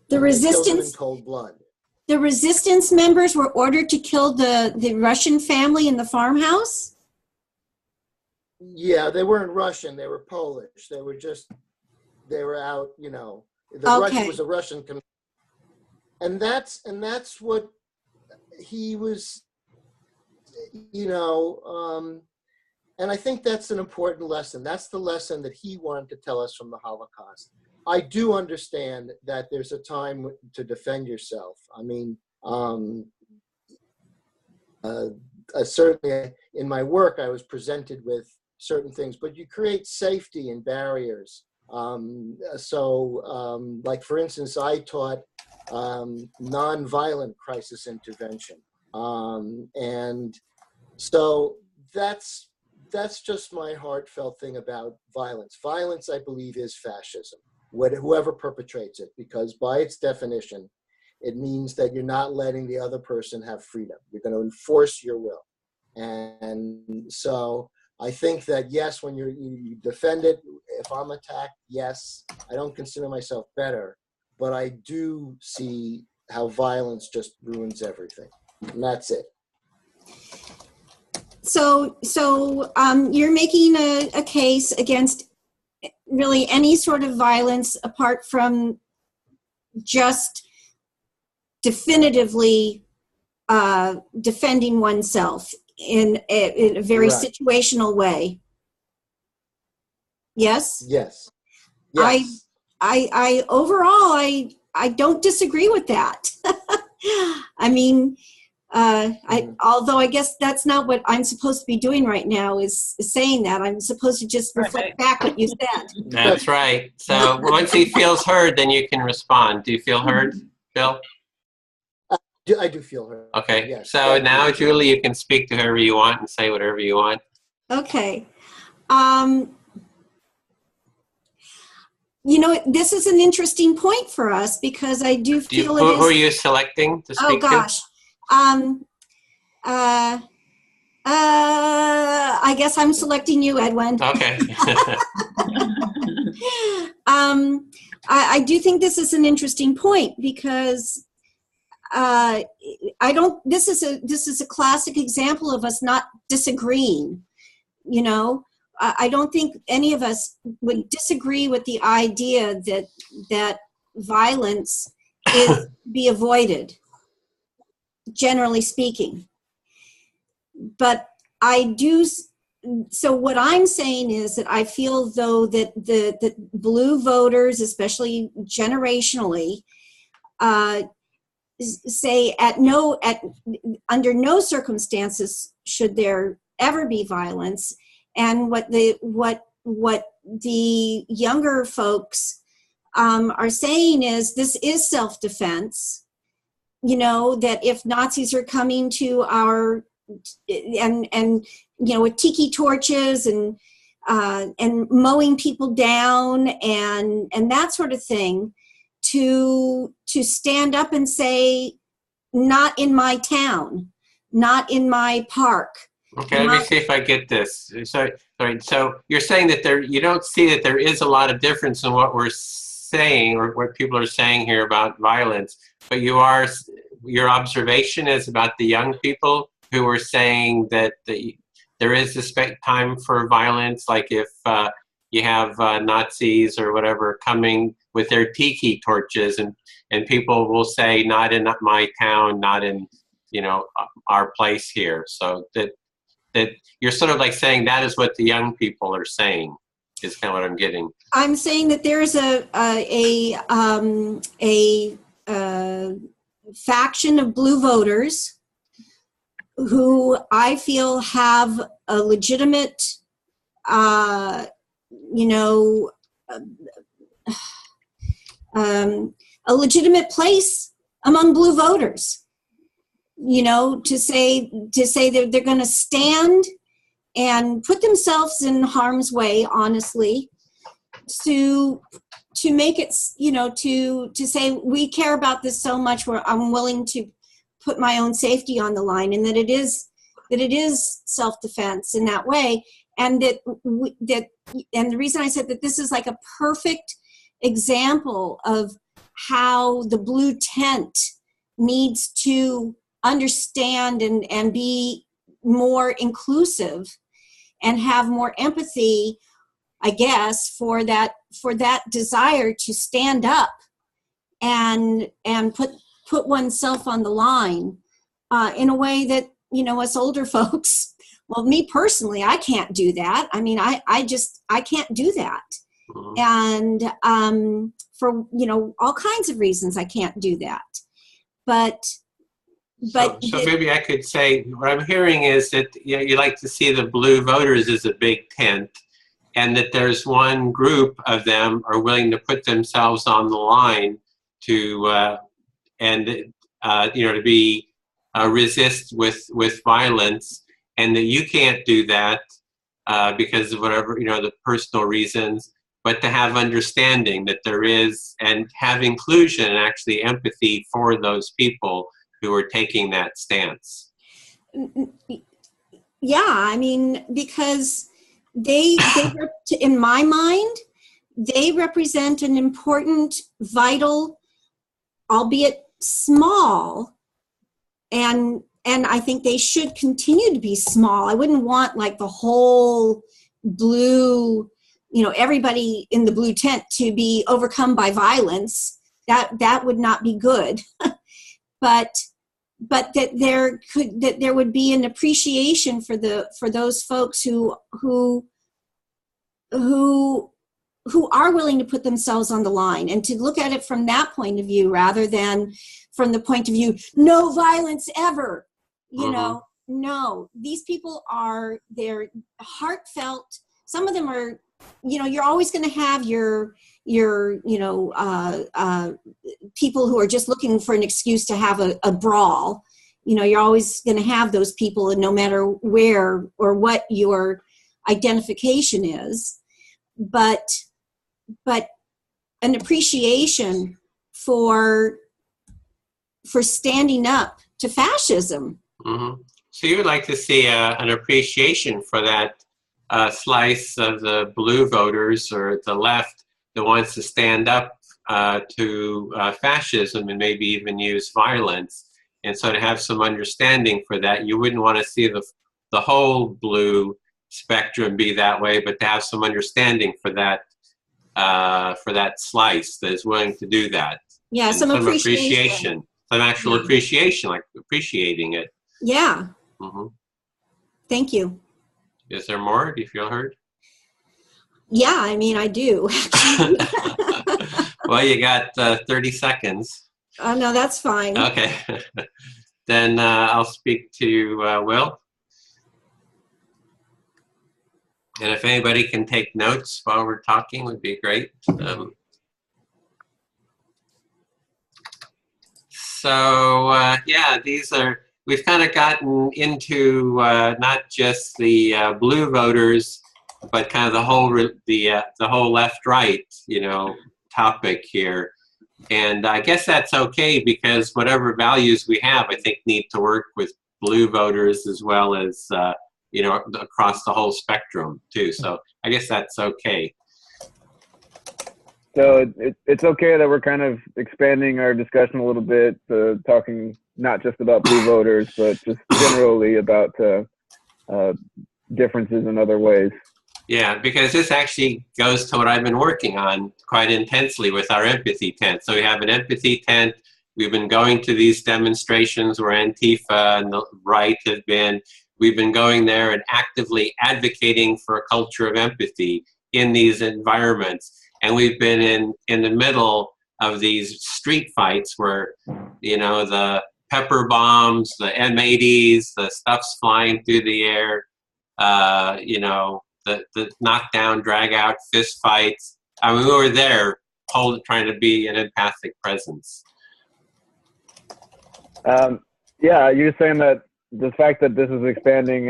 The They killed them in resistance. cold blood. The resistance members were ordered to kill the Russian family in the farmhouse? Yeah, they weren't Russian. They were Polish. They were out, the Okay. Russian was a Russian. And that's what he was, and I think that's an important lesson. That's the lesson that he wanted to tell us from the Holocaust. I do understand that there's a time to defend yourself. I mean, certainly in my work, I was presented with certain things, but you create safety and barriers. Like for instance, I taught nonviolent crisis intervention. And so that's just my heartfelt thing about violence. Violence, I believe, is fascism, whoever perpetrates it, because by its definition, it means that you're not letting the other person have freedom. You're going to enforce your will. And so I think that, yes, when you defend it, if I'm attacked, yes, I don't consider myself better, but I do see how violence just ruins everything. And that's it. So you're making a case against really any sort of violence apart from just definitively defending oneself in a very Right. situational way. Yes? Yes. I overall, I don't disagree with that. I mean, although I guess that's not what I'm supposed to be doing right now is saying that. I'm supposed to just reflect back what you said. That's right. So once he feels heard, then you can respond. Do you feel heard, Bill? I do feel her. Okay. Yes, So thank now, you. Julie, you can speak to whoever you want and say whatever you want. Okay. This is an interesting point for us because I do feel Who it are is. you selecting to speak Oh gosh. I guess I'm selecting you, Edwin. to? Okay. I do think this is an interesting point because this is a classic example of us not disagreeing. I don't think any of us would disagree with the idea that violence is be avoided, generally speaking. But I do. So what I'm saying is that I feel though that the blue voters, especially generationally, say under no circumstances should there ever be violence, and what the younger folks are saying is this is self-defense. you know, that if Nazis are coming to our, and you know, with tiki torches and mowing people down and that sort of thing, to stand up and say, not in my town, not in my park. Okay, let me see if I get this. Sorry. So you're saying that you don't see that there is a lot of difference in what we're saying or what people are saying here about violence, but your observation is about the young people who are saying that there is this time for violence, like if you have Nazis or whatever coming with their tiki torches, and people will say, not in my town, not in, you know, our place here. So that you're sort of like saying that is what the young people are saying, is kind of what I'm getting. I'm saying that there is a faction of blue voters who I feel have a legitimate, you know, a legitimate place among blue voters. You know, to say that they're going to stand and put themselves in harm's way, honestly, to make it, you know, to say we care about this so much where I'm willing to put my own safety on the line, and that it is self-defense in that way, and and the reason I said that this is like a perfect example of how the blue tent needs to understand and be more inclusive and have more empathy, I guess, for that desire to stand up and put oneself on the line in a way that, you know, us older folks, well, me personally, I can't do that. I mean, I can't do that. Mm-hmm. And for, you know, all kinds of reasons I can't do that. So maybe I could say what I'm hearing is that, you know, you like to see the blue voters as a big tent, and that there's one group of them are willing to put themselves on the line to you know, to be resist with violence, and that you can't do that because of whatever, you know, the personal reasons, but to have understanding that there is, and have inclusion and actually empathy for those people who are taking that stance. Yeah, I mean, because they in my mind, they represent an important, vital, albeit small, and I think they should continue to be small. I wouldn't want like the whole blue, you know, everybody in the blue tent to be overcome by violence. That would not be good. But that there would be an appreciation for those folks who are willing to put themselves on the line, and to look at it from that point of view rather than from the point of view, no violence ever. You know, no, these people they're heartfelt. Some of them are, you know, you're always going to have your you know, people who are just looking for an excuse to have a brawl. You know, you're always going to have those people, and no matter where or what your identification is, but an appreciation for standing up to fascism. Mm-hmm. So you would like to see an appreciation for that slice of the blue voters, or the left, that wants to stand up to fascism and maybe even use violence. And so to have some understanding for that, you wouldn't want to see the whole blue spectrum be that way, but to have some understanding for that slice that is willing to do that. Yeah, and some appreciation. Some actual appreciation, like appreciating it. Yeah. Mm-hmm. Thank you. Is there more? Do you feel heard? Yeah, I mean, I do. Well, you got 30 seconds. Oh, no, that's fine. Okay. Then I'll speak to Will. And if anybody can take notes while we're talking, would be great. Yeah, we've kind of gotten into not just the blue voters, but kind of the whole left-right, topic here. And I guess that's okay, because whatever values we have, I think, need to work with blue voters as well as, across the whole spectrum too. So I guess that's okay. So it's okay that we're kind of expanding our discussion a little bit, talking not just about blue voters, but just generally about differences in other ways. Yeah, because this actually goes to what I've been working on quite intensely with our empathy tent. So we have an empathy tent. We've been going to these demonstrations where Antifa and the right have been. We've been going there and actively advocating for a culture of empathy in these environments. And we've been in the middle of these street fights where, the pepper bombs, the M80s, the stuff's flying through the air, the knockdown, drag out, fist fights. I mean, we were there trying to be an empathic presence. Yeah, you're saying that the fact that this is expanding,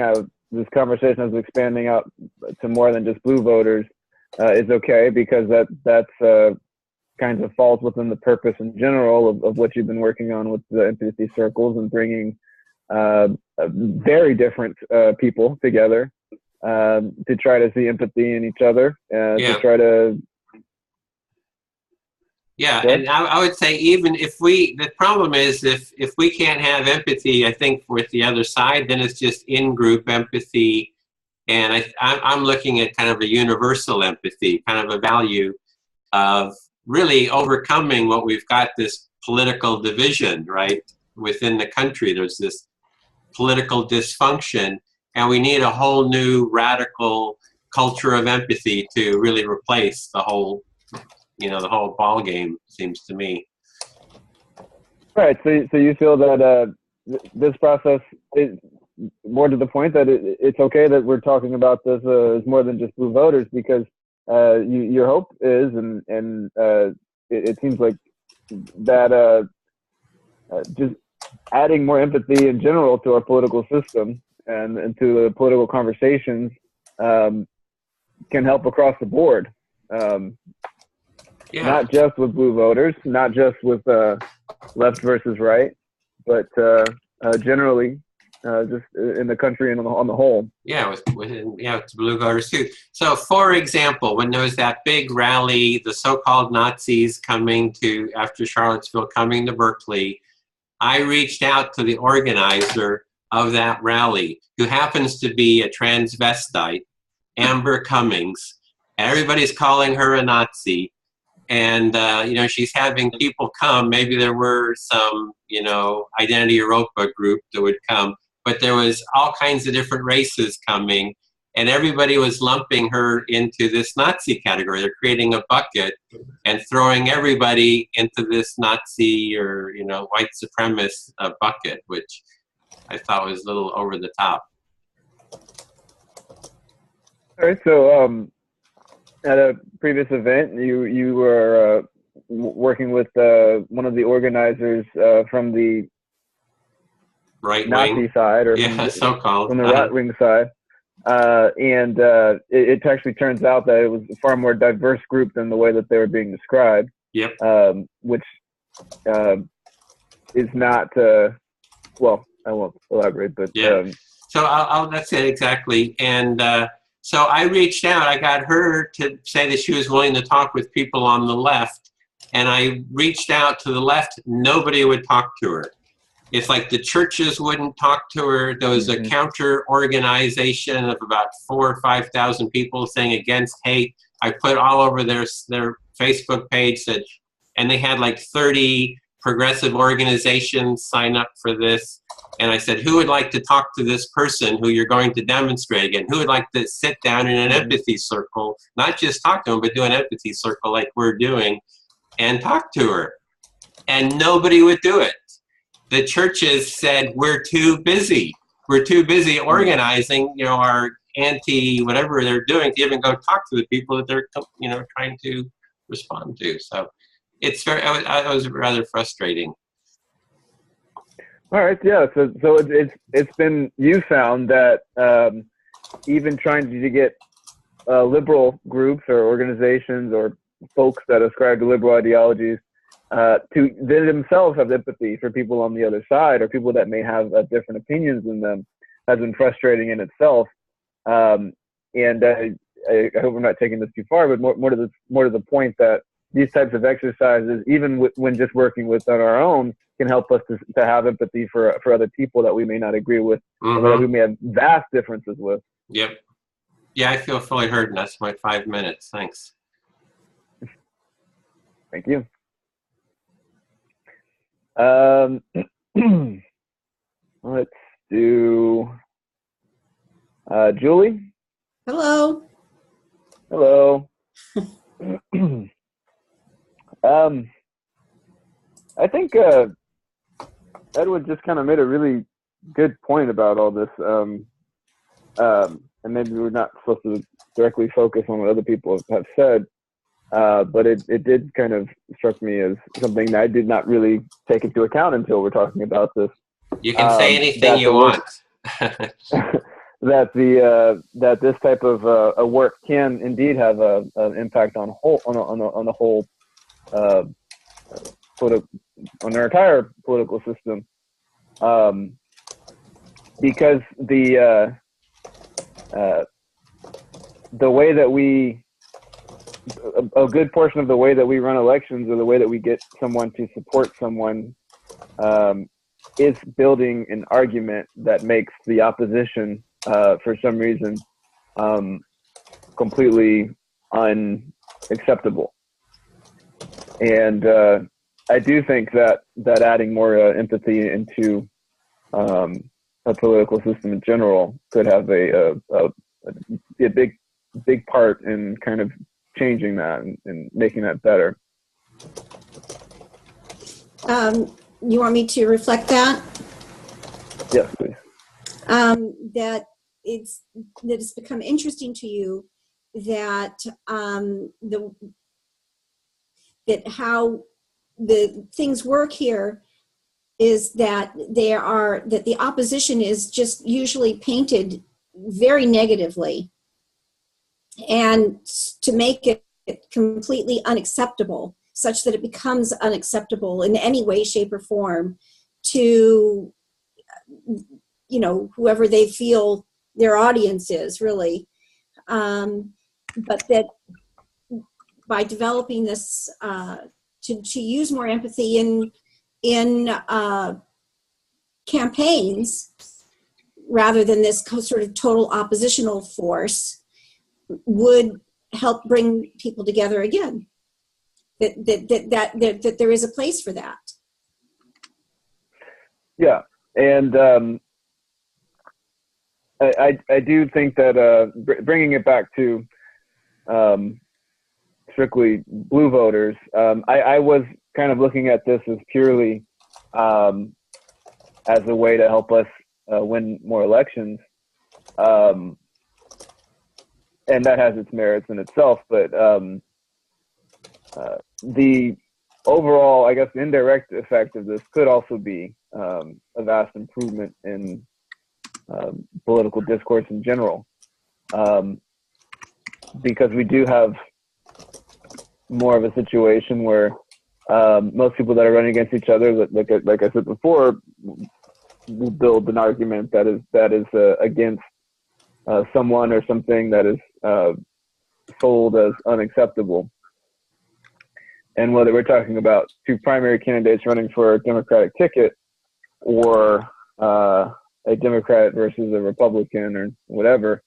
this conversation is expanding out to more than just blue voters is okay, because that's kind of falls within the purpose in general of what you've been working on with the empathy circles and bringing very different people together to try to see empathy in each other and to try to. Yeah, and I would say, even the problem is if we can't have empathy, I think, with the other side, then it's just in-group empathy. And I'm looking at kind of a universal empathy, kind of a value of really overcoming what we've got, this political division, right? Within the country, there's this political dysfunction, and we need a whole new radical culture of empathy to really replace the whole ball game, seems to me. Right. So you feel that this process is more to the point that it's okay that we're talking about this as more than just blue voters, because your hope is, and it seems like that just adding more empathy in general to our political system and to the political conversations can help across the board. Not just with blue voters, not just with left versus right, but generally just in the country and on the whole. Yeah, with blue voters too. So, for example, when there was that big rally, the so-called Nazis after Charlottesville, coming to Berkeley, I reached out to the organizer of that rally, who happens to be a transvestite, Amber Cummings. Everybody's calling her a Nazi. And, she's having people come. Maybe there were some, Identity Europa group that would come, but there was all kinds of different races coming, and everybody was lumping her into this Nazi category. They're creating a bucket and throwing everybody into this Nazi or, white supremacist bucket, which I thought was a little over the top. All right, so at a previous event, you were working with one of the organizers from the right Nazi wing side, or so-called from the right wing side, and it actually turns out that it was a far more diverse group than the way that they were being described. Yep. Which is not well. I won't elaborate, but yeah. So that's it exactly, and. So I reached out. I got her to say that she was willing to talk with people on the left. And I reached out to the left. Nobody would talk to her. It's like the churches wouldn't talk to her. There was a counter organization of about 4,000 or 5,000 people saying against hate. I put all over their Facebook page and they had like 30 progressive organizations sign up for this. And I said, who would like to talk to this person who you're going to demonstrate again? Who would like to sit down in an empathy circle, not just talk to them, but do an empathy circle like we're doing and talk to her? And nobody would do it. The churches said, we're too busy. We're too busy organizing, our anti-whatever they're doing to even go talk to the people that they're, trying to respond to. So it's I was rather frustrating. All right, yeah. So it's been, you found that even trying to get liberal groups or organizations or folks that ascribe to liberal ideologies to they themselves have empathy for people on the other side or people that may have different opinions than them has been frustrating in itself. And I hope I'm not taking this too far, but more to the point that these types of exercises, even when just working with on our own, can help us to have empathy for other people that we may not agree with, or that we may have vast differences with. Yep. Yeah, I feel fully heard, and that's my 5 minutes. Thanks. Thank you. Let's do Julie. Hello. Hello. I think Edward just kind of made a really good point about all this. And maybe we're not supposed to directly focus on what other people have said, but it did kind of struck me as something that I did not really take into account until we're talking about this. You can say anything you want. That this type of a work can indeed have an impact on the whole on our entire political system, because the way that a good portion of the way that we run elections, or the way that we get someone to support someone, is building an argument that makes the opposition, for some reason, completely unacceptable. And I do think that adding more empathy into a political system in general could have a big part in kind of changing that and making that better. You want me to reflect that? Yes, please. That it's become interesting to you that that how the things work here is that the opposition is just usually painted very negatively, and to make it completely unacceptable, such that it becomes unacceptable in any way, shape, or form to, whoever they feel their audience is, really. But that by developing this, to use more empathy in campaigns, rather than this sort of total oppositional force, would help bring people together again. That there is a place for that. Yeah, and I do think that bringing it back to strictly blue voters, I was kind of looking at this as purely as a way to help us win more elections, and that has its merits in itself. But the overall, I guess, indirect effect of this could also be a vast improvement in political discourse in general, because we do have more of a situation where most people that are running against each other, like I said before, will build an argument that is against someone or something that is sold as unacceptable. And whether we're talking about two primary candidates running for a Democratic ticket, or a Democrat versus a Republican, or whatever,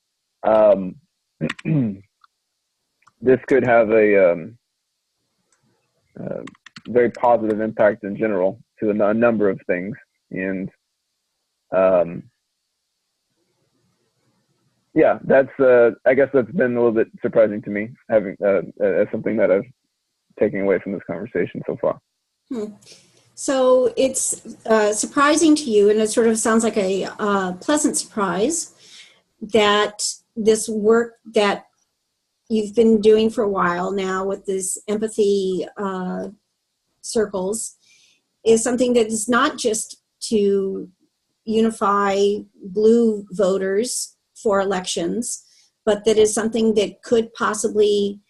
this could have a very positive impact in general to a number of things. And yeah, that's I guess that's been a little bit surprising to me, having as something that I've taken away from this conversation so far. So it's surprising to you, and it sort of sounds like a pleasant surprise, that this work that you've been doing for a while now with this empathy circles is something that is not just to unify blue voters for elections, but that is something that could possibly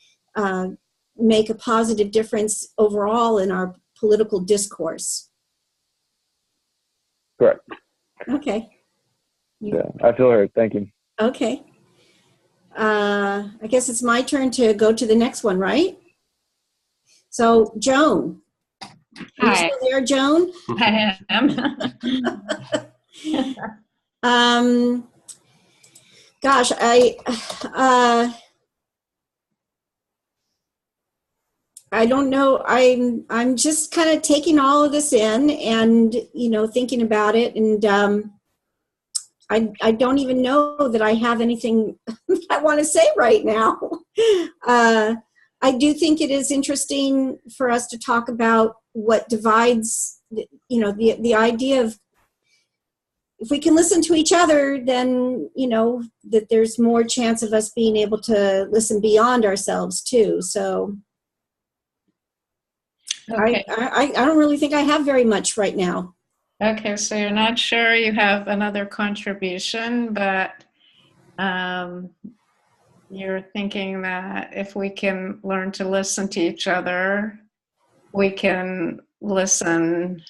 make a positive difference overall in our political discourse. Correct. Okay. Yeah, I feel heard. Thank you. Okay. I guess it's my turn to go to the next one, right? So, Joan. Are you Hi, still there, Joan? I am. Gosh, I don't know. I'm just kind of taking all of this in and, thinking about it. And I don't even know that I have anything I want to say right now. I do think it is interesting for us to talk about what divides, the idea of, if we can listen to each other, then, that there's more chance of us being able to listen beyond ourselves too. So Okay. I don't really think I have very much right now. Okay, so you're not sure you have another contribution, but you're thinking that if we can learn to listen to each other, we can listen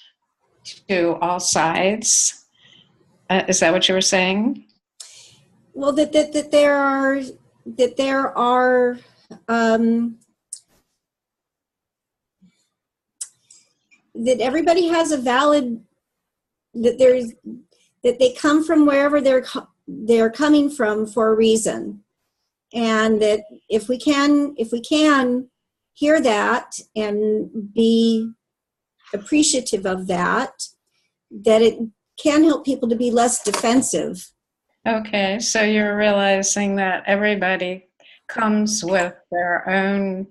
to all sides. Is that what you were saying? Well, that there are that everybody has a valid, that they come from wherever they're coming from for a reason, and that if we can hear that and be appreciative of that it can help people to be less defensive. Okay, so you're realizing that everybody comes with their own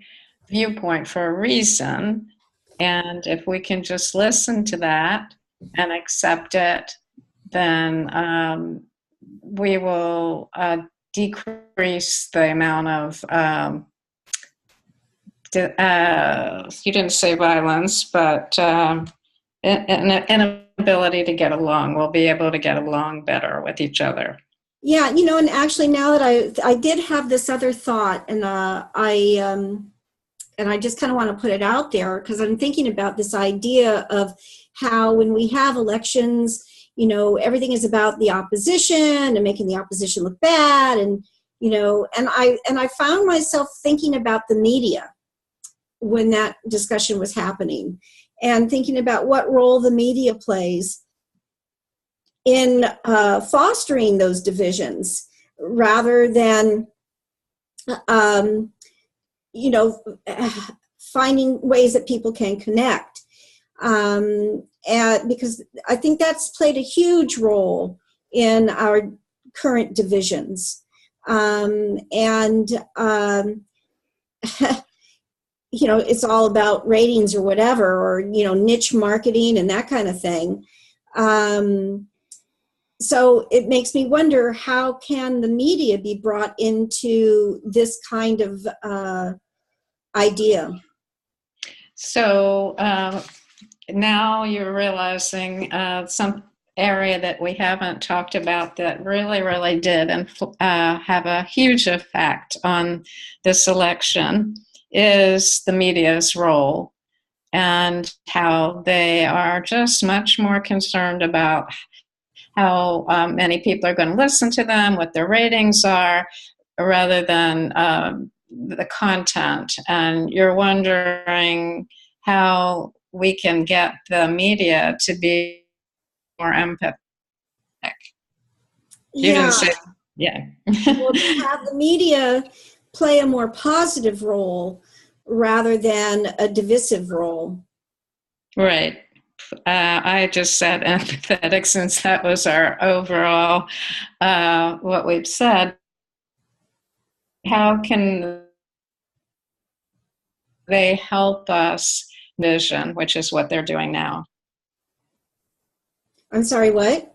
viewpoint for a reason, and if we can just listen to that and accept it, then we will decrease the amount of, you didn't say violence, but inability to get along. We'll be able to get along better with each other. Yeah, and actually now that I did have this other thought, and I just kind of want to put it out there because I'm thinking about this idea of how when we have elections, everything is about the opposition and making the opposition look bad, and I found myself thinking about the media when that discussion was happening, and thinking about what role the media plays in fostering those divisions rather than finding ways that people can connect. And because I think that's played a huge role in our current divisions. It's all about ratings or whatever, or, niche marketing and that kind of thing. So it makes me wonder, how can the media be brought into this kind of idea? So now you're realizing some area that we haven't talked about that really did and have a huge effect on this election is the media's role, and how they are just much more concerned about how many people are going to listen to them, what their ratings are, rather than the content. And you're wondering how we can get the media to be more empathetic. You didn't say, yeah. Well, to have the media play a more positive role rather than a divisive role. Right. I just said empathetic since that was our overall, what we've said. How can they help us vision, which is what they're doing now? I'm sorry, what?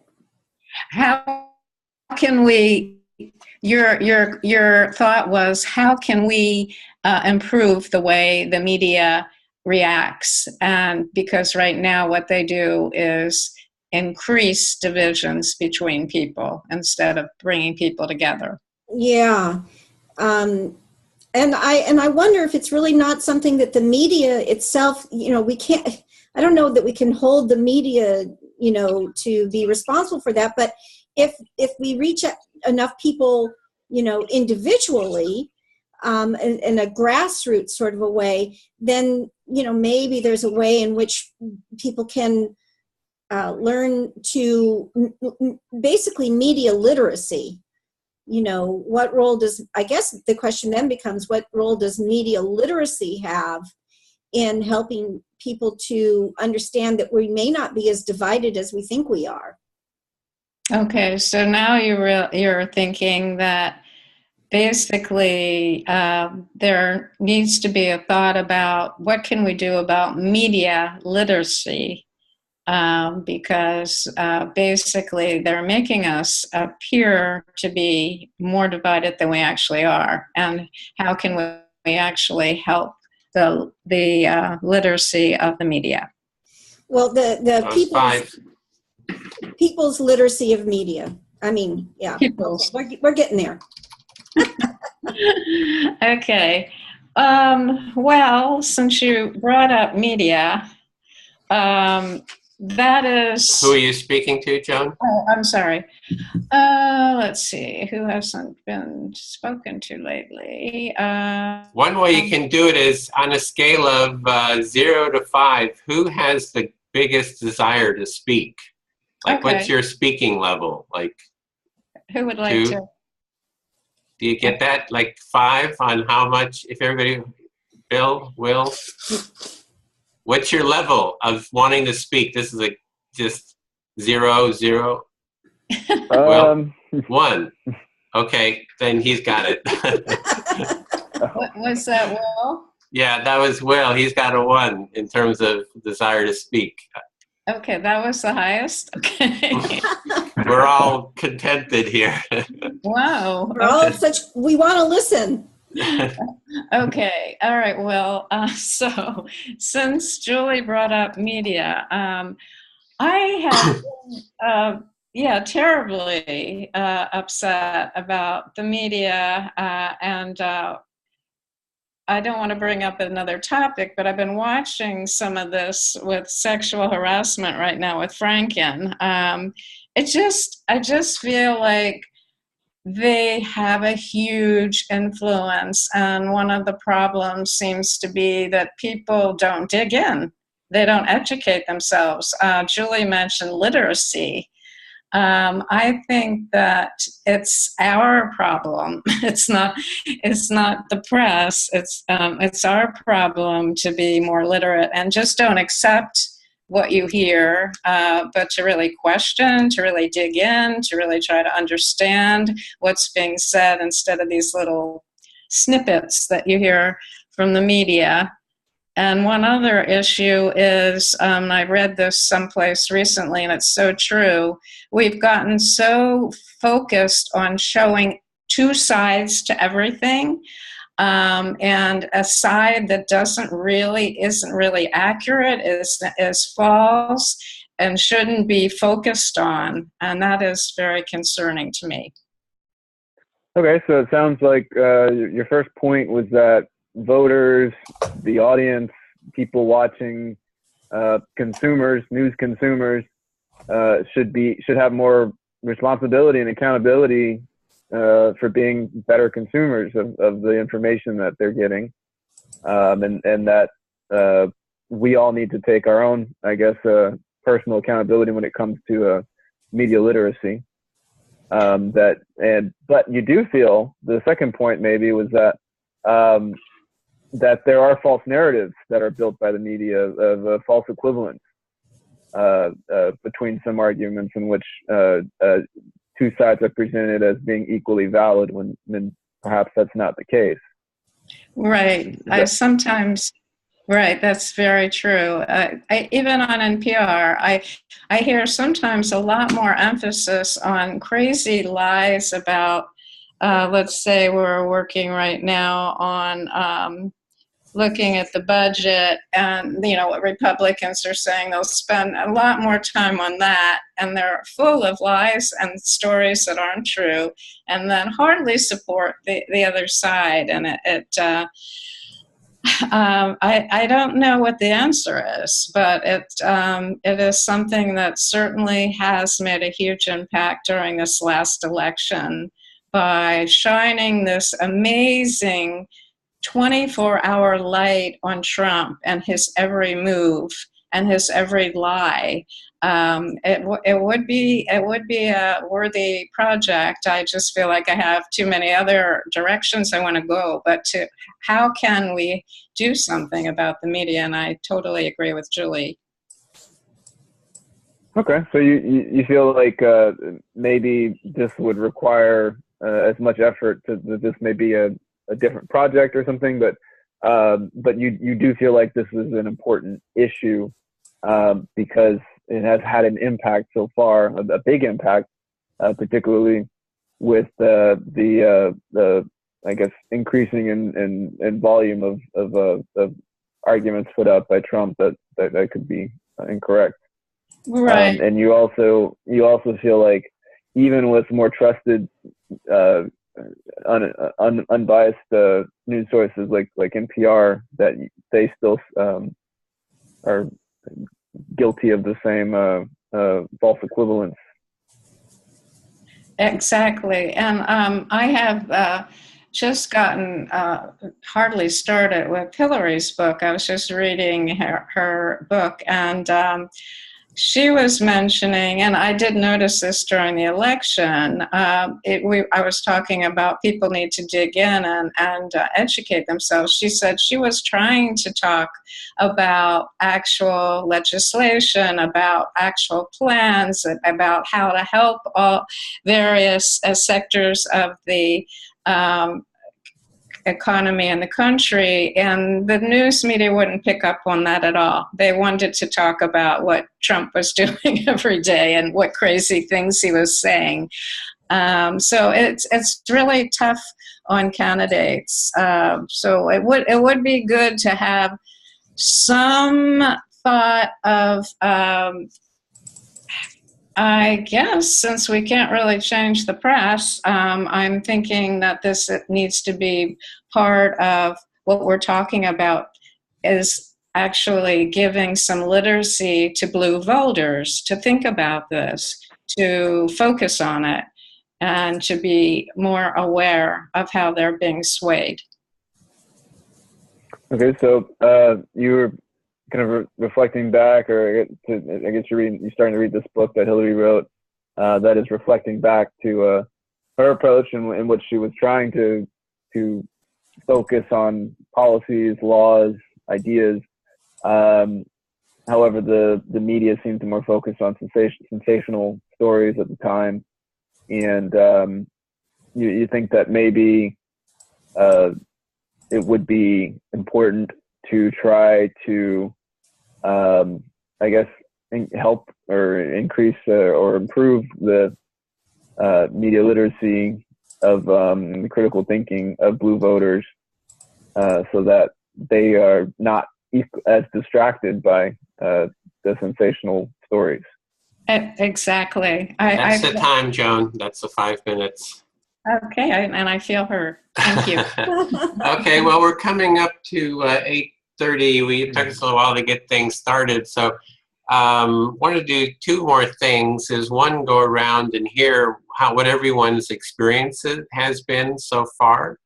How can we, your thought was, how can we improve the way the media reacts? And because right now what they do is increase divisions between people instead of bringing people together. Yeah. And I wonder if it's really not something that the media itself, we can't, I don't know that we can hold the media, to be responsible for that. But if we reach enough people, individually, in a grassroots sort of a way, then, maybe there's a way in which people can learn to basically media literacy. What role I guess the question then becomes, what role does media literacy have in helping people to understand that we may not be as divided as we think we are? Okay, so now you're thinking that basically there needs to be a thought about what can we do about media literacy, because basically they're making us appear to be more divided than we actually are, and how can we actually help the literacy of the media? Well, the people's literacy of media. I mean, yeah, People's. okay, we're getting there. Okay. Well, since you brought up media, that is... Who are you speaking to, Joan? Oh, I'm sorry. Let's see. Who hasn't been spoken to lately? One way you can do it is on a scale of 0 to 5, who has the biggest desire to speak? Like, Okay. what's your speaking level? Like, Who would like 2? to? Do you get that? Like 5 on how much, if everybody, Bill, Will? What's your level of wanting to speak? This is just 0, 0? Well, 1. Okay, then he's got it. What was that, Will? Yeah, that was Will. He's got a 1 in terms of desire to speak. Okay, that was the highest? Okay. We're all contented here. Wow. We're all we want to listen. Okay, all right, well, so since Julie brought up media, I have been, terribly upset about the media, and I don't want to bring up another topic, but I've been watching some of this with sexual harassment right now with Franken. I just feel like they have a huge influence, and one of the problems seems to be that people don't dig in. They don't educate themselves. Julie mentioned literacy. I think that it's our problem. It's not the press. It's our problem to be more literate and just don't accept what you hear, but to really question, to really dig in, to really try to understand what's being said instead of these little snippets that you hear from the media. And one other issue is, I read this someplace recently, and it's so true. We've gotten so focused on showing 2 sides to everything, and a side that isn't really accurate, is false, and shouldn't be focused on. And that is very concerning to me. Okay, so it sounds like your first point was that voters, the audience, people watching, consumers, news consumers, should have more responsibility and accountability for being better consumers of the information that they're getting, and that we all need to take our own, I guess, personal accountability when it comes to media literacy. But you do feel, the second point maybe was that that there are false narratives that are built by the media of false equivalence between some arguments in which 2 sides are presented as being equally valid when perhaps that's not the case. Right. Right, that's very true. Even on NPR, I hear sometimes a lot more emphasis on crazy lies about, let's say we're working right now on looking at the budget and, what Republicans are saying, they'll spend a lot more time on that. And they're full of lies and stories that aren't true, and then hardly support the other side. And I don't know what the answer is, but it is something that certainly has made a huge impact during this last election by shining this amazing 24-hour light on Trump and his every move and his every lie. It would be a worthy project. I just feel like I have too many other directions I want to go. But how can we do something about the media? And I totally agree with Julie. Okay, so you feel like maybe this would require as much effort that this may be a different project or something, but you do feel like this is an important issue because it has had an impact so far, a big impact, particularly with the I guess increasing in volume of arguments put up by Trump that could be incorrect. Right. And you also feel like even with more trusted unbiased news sources like NPR, that they still are guilty of the same false equivalence. Exactly. And I have just gotten hardly started with Hillary's book. I was just reading her book, and she was mentioning, and I did notice this during the election, I was talking about people need to dig in and educate themselves. She said she was trying to talk about actual legislation, about actual plans, about how to help all various sectors of the economy in the country, and the news media wouldn't pick up on that at all. They wanted to talk about what Trump was doing every day and what crazy things he was saying. So it's really tough on candidates. So it would be good to have some thought of I guess since we can't really change the press, I'm thinking that this needs to be part of what we're talking about, is actually giving some literacy to blue voters to think about this, to focus on it, and to be more aware of how they're being swayed. Okay, so you were kind of reflecting back, or I guess you're starting to read this book that Hillary wrote that is reflecting back to her approach and what she was trying to focus on: policies, laws, ideas. However, the media seemed to more focus on sensational stories at the time, and you think that maybe it would be important to try to I guess help or increase or improve the media literacy of critical thinking of blue voters, so that they are not as distracted by the sensational stories. Exactly. That's the time, Joan. That's the 5 minutes. Okay, and I feel heard. Thank you. Okay, well, we're coming up to 8:30. It took us a little while to get things started, so want to do two more things. Is one, go around and hear what everyone's experience has been so far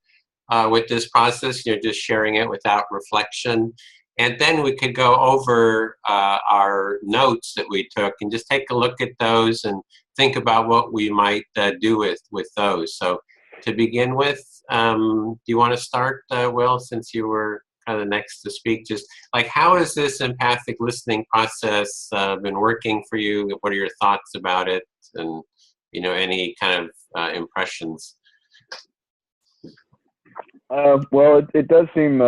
with this process, just sharing it without reflection. And then we could go over our notes that we took and just take a look at those and think about what we might do with those. So to begin with, do you want to start, Will, since you were kind of next to speak? Just like, how has this empathic listening process been working for you? What are your thoughts about it? And, any kind of impressions? Well, it does seem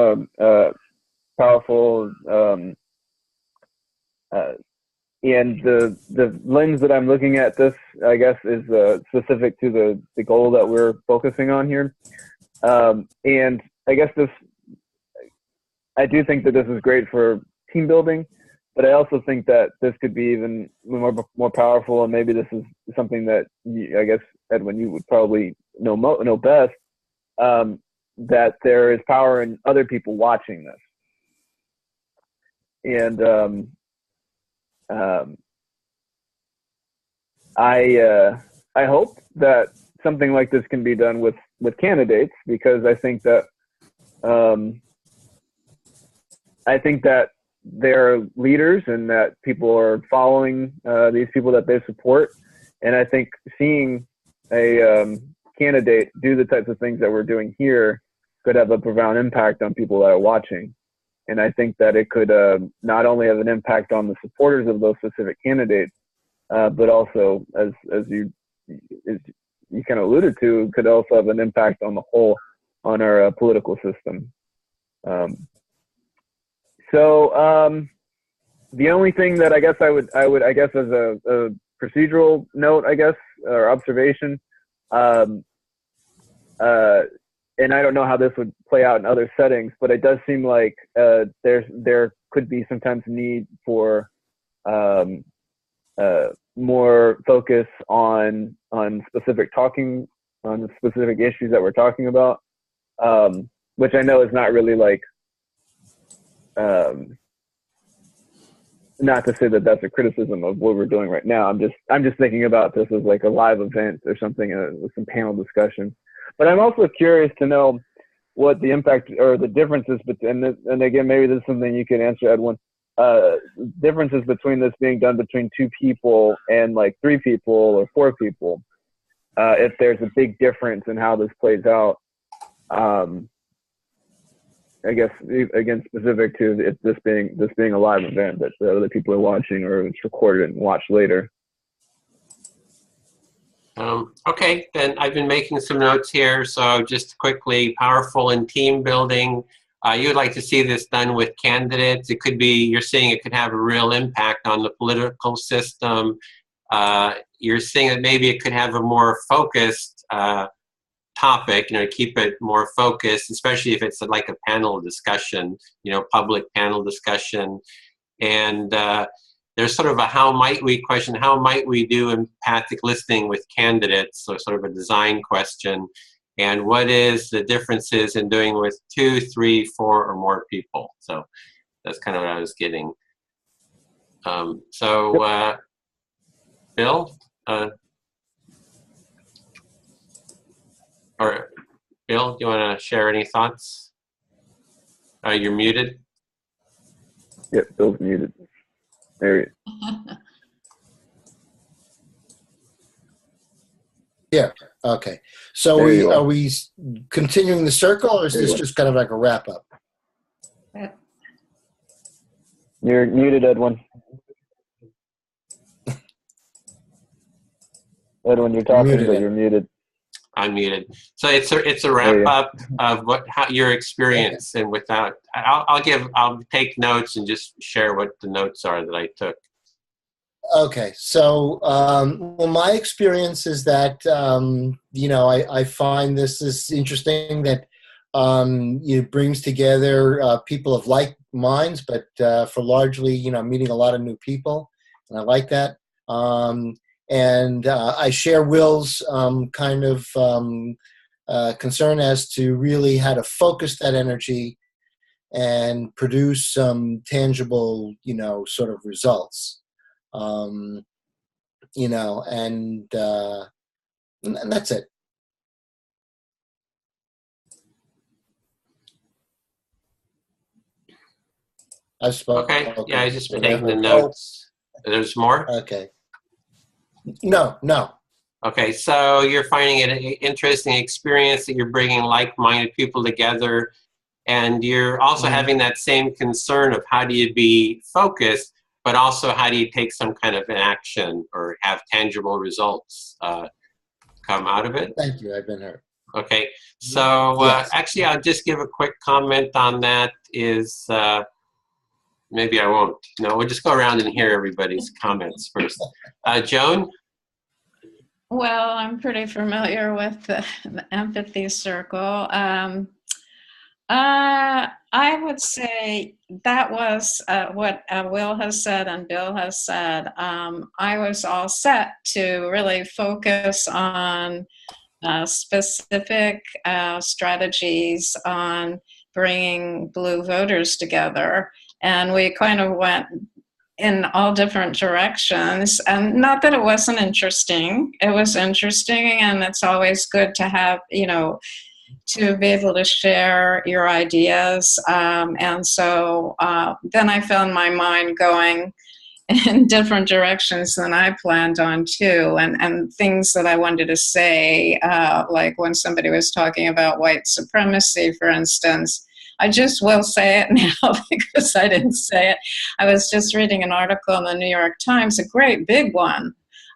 powerful, and the lens that I'm looking at this, I guess, is specific to the goal that we're focusing on here, and I guess I do think that this is great for team building, but I also think that this could be even more powerful. And maybe this is something that I guess, Edwin, you would probably know best, that there is power in other people watching this. And I hope that something like this can be done with candidates, because I think that they're leaders and that people are following these people that they support. And I think seeing a candidate do the types of things that we're doing here could have a profound impact on people that are watching. And I think that it could not only have an impact on the supporters of those specific candidates, but also, as you kind of alluded to, could also have an impact on the whole, on our political system. So the only thing that I guess I would as a procedural note, I guess, or observation, and I don't know how this would play out in other settings, but it does seem like there could be sometimes need for more focus on specific issues that we're talking about, which I know is not really like, not to say that that's a criticism of what we're doing right now. I'm just thinking about this as like a live event or something, with some panel discussion. But I'm also curious to know what the impact or the differences between, and again, maybe this is something you can answer, Edwin, differences between this being done between 2 people and like 3 people or 4 people, if there's a big difference in how this plays out. I guess, again, specific to this being a live event that the other people are watching, or it's recorded and watched later. Okay, then I've been making some notes here. So just quickly, powerful in team building. You would like to see this done with candidates. It could be, you're saying it could have a real impact on the political system. You're saying that maybe it could have a more focused topic, keep it more focused, especially if it's like a panel discussion, public panel discussion. And there's sort of a how might we question, how might we do empathic listening with candidates? So sort of a design question. And what is the differences in doing with 2, 3, 4 or more people? So that's kind of what I was getting. Bill? Or Bill, do you want to share any thoughts? You're muted. Yep, Bill's muted. There he is. Yeah. Okay. So are we continuing the circle, or is this just kind of like a wrap up? You're muted, Edwin. Edwin, you're talking, but you're muted. I'm muted. So it's a wrap up of how your experience, and without I'll take notes and just share what the notes are that I took. Okay, so well, my experience is that I find this is interesting that it brings together people of like minds, but for largely meeting a lot of new people, and I like that. And I share Will's kind of concern as to really how to focus that energy and produce some tangible, sort of results. And that's it. I've spoken. Okay. Yeah, I just been taking the notes. There's more? Okay. No. Okay, so you're finding it an interesting experience that you're bringing like-minded people together, and you're also having that same concern of how do you be focused, but also how do you take some kind of an action or have tangible results come out of it? Thank you. I've been heard. Okay, so Yes. Actually, I'll just give a quick comment on that. Maybe I won't. No, we'll just go around and hear everybody's comments first. Joan? Well, I'm pretty familiar with the empathy circle. I would say that was what Will has said and Bill has said. I was all set to really focus on specific strategies on bringing Blue voters together. And we kind of went in all different directions. And not that it wasn't interesting, it was interesting, and it's always good to have, to be able to share your ideas. And so then I found my mind going in different directions than I planned on too, and things that I wanted to say, like when somebody was talking about white supremacy, for instance. I just will say it now because I didn't say it. I was just reading an article in the New York Times, a great big one,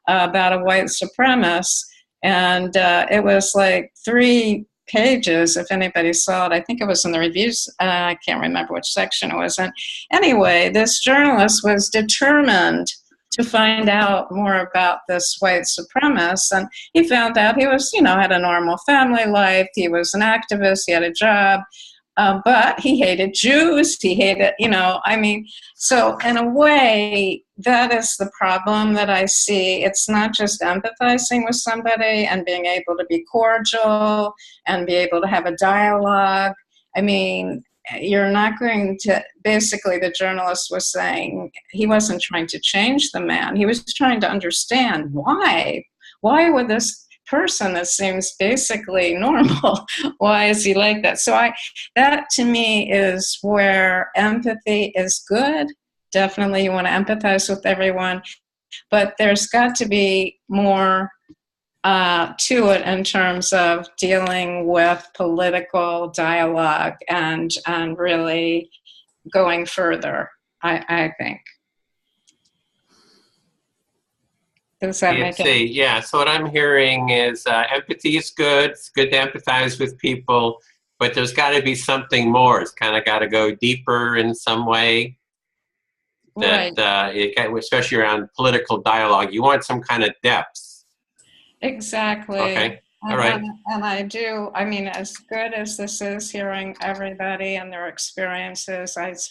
about a white supremacist, and it was like 3 pages, if anybody saw it. I think it was in the reviews. I can't remember which section it was in. Anyway, this journalist was determined to find out more about this white supremacist, and he found out he was, had a normal family life. He was an activist. He had a job. But he hated Jews. He hated, so in a way, that is the problem that I see. It's not just empathizing with somebody and being able to be cordial and be able to have a dialogue. I mean, you're not going to, basically the journalist was saying he wasn't trying to change the man. He was trying to understand why. Why would this person that seems basically normal, why is he like that? So that to me is where empathy is good. Definitely you want to empathize with everyone, but there's got to be more to it in terms of dealing with political dialogue and really going further, I think. Does that make sense? Yeah, so what I'm hearing is empathy is good. It's good to empathize with people, but there's got to be something more. It's kind of got to go deeper in some way. That, right. Especially around political dialogue, you want some kind of depth. Exactly. Okay. All right. And I do, I mean, as good as this is, hearing everybody and their experiences, I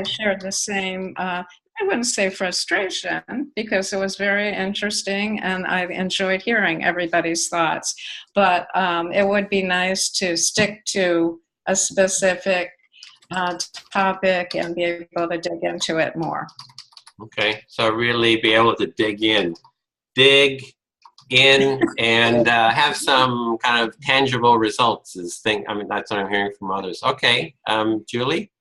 shared the same, I wouldn't say frustration, because it was very interesting and I enjoyed hearing everybody's thoughts. But it would be nice to stick to a specific topic and be able to dig into it more. Okay, so really be able to dig in and have some kind of tangible results that's what I'm hearing from others. Okay, Julie?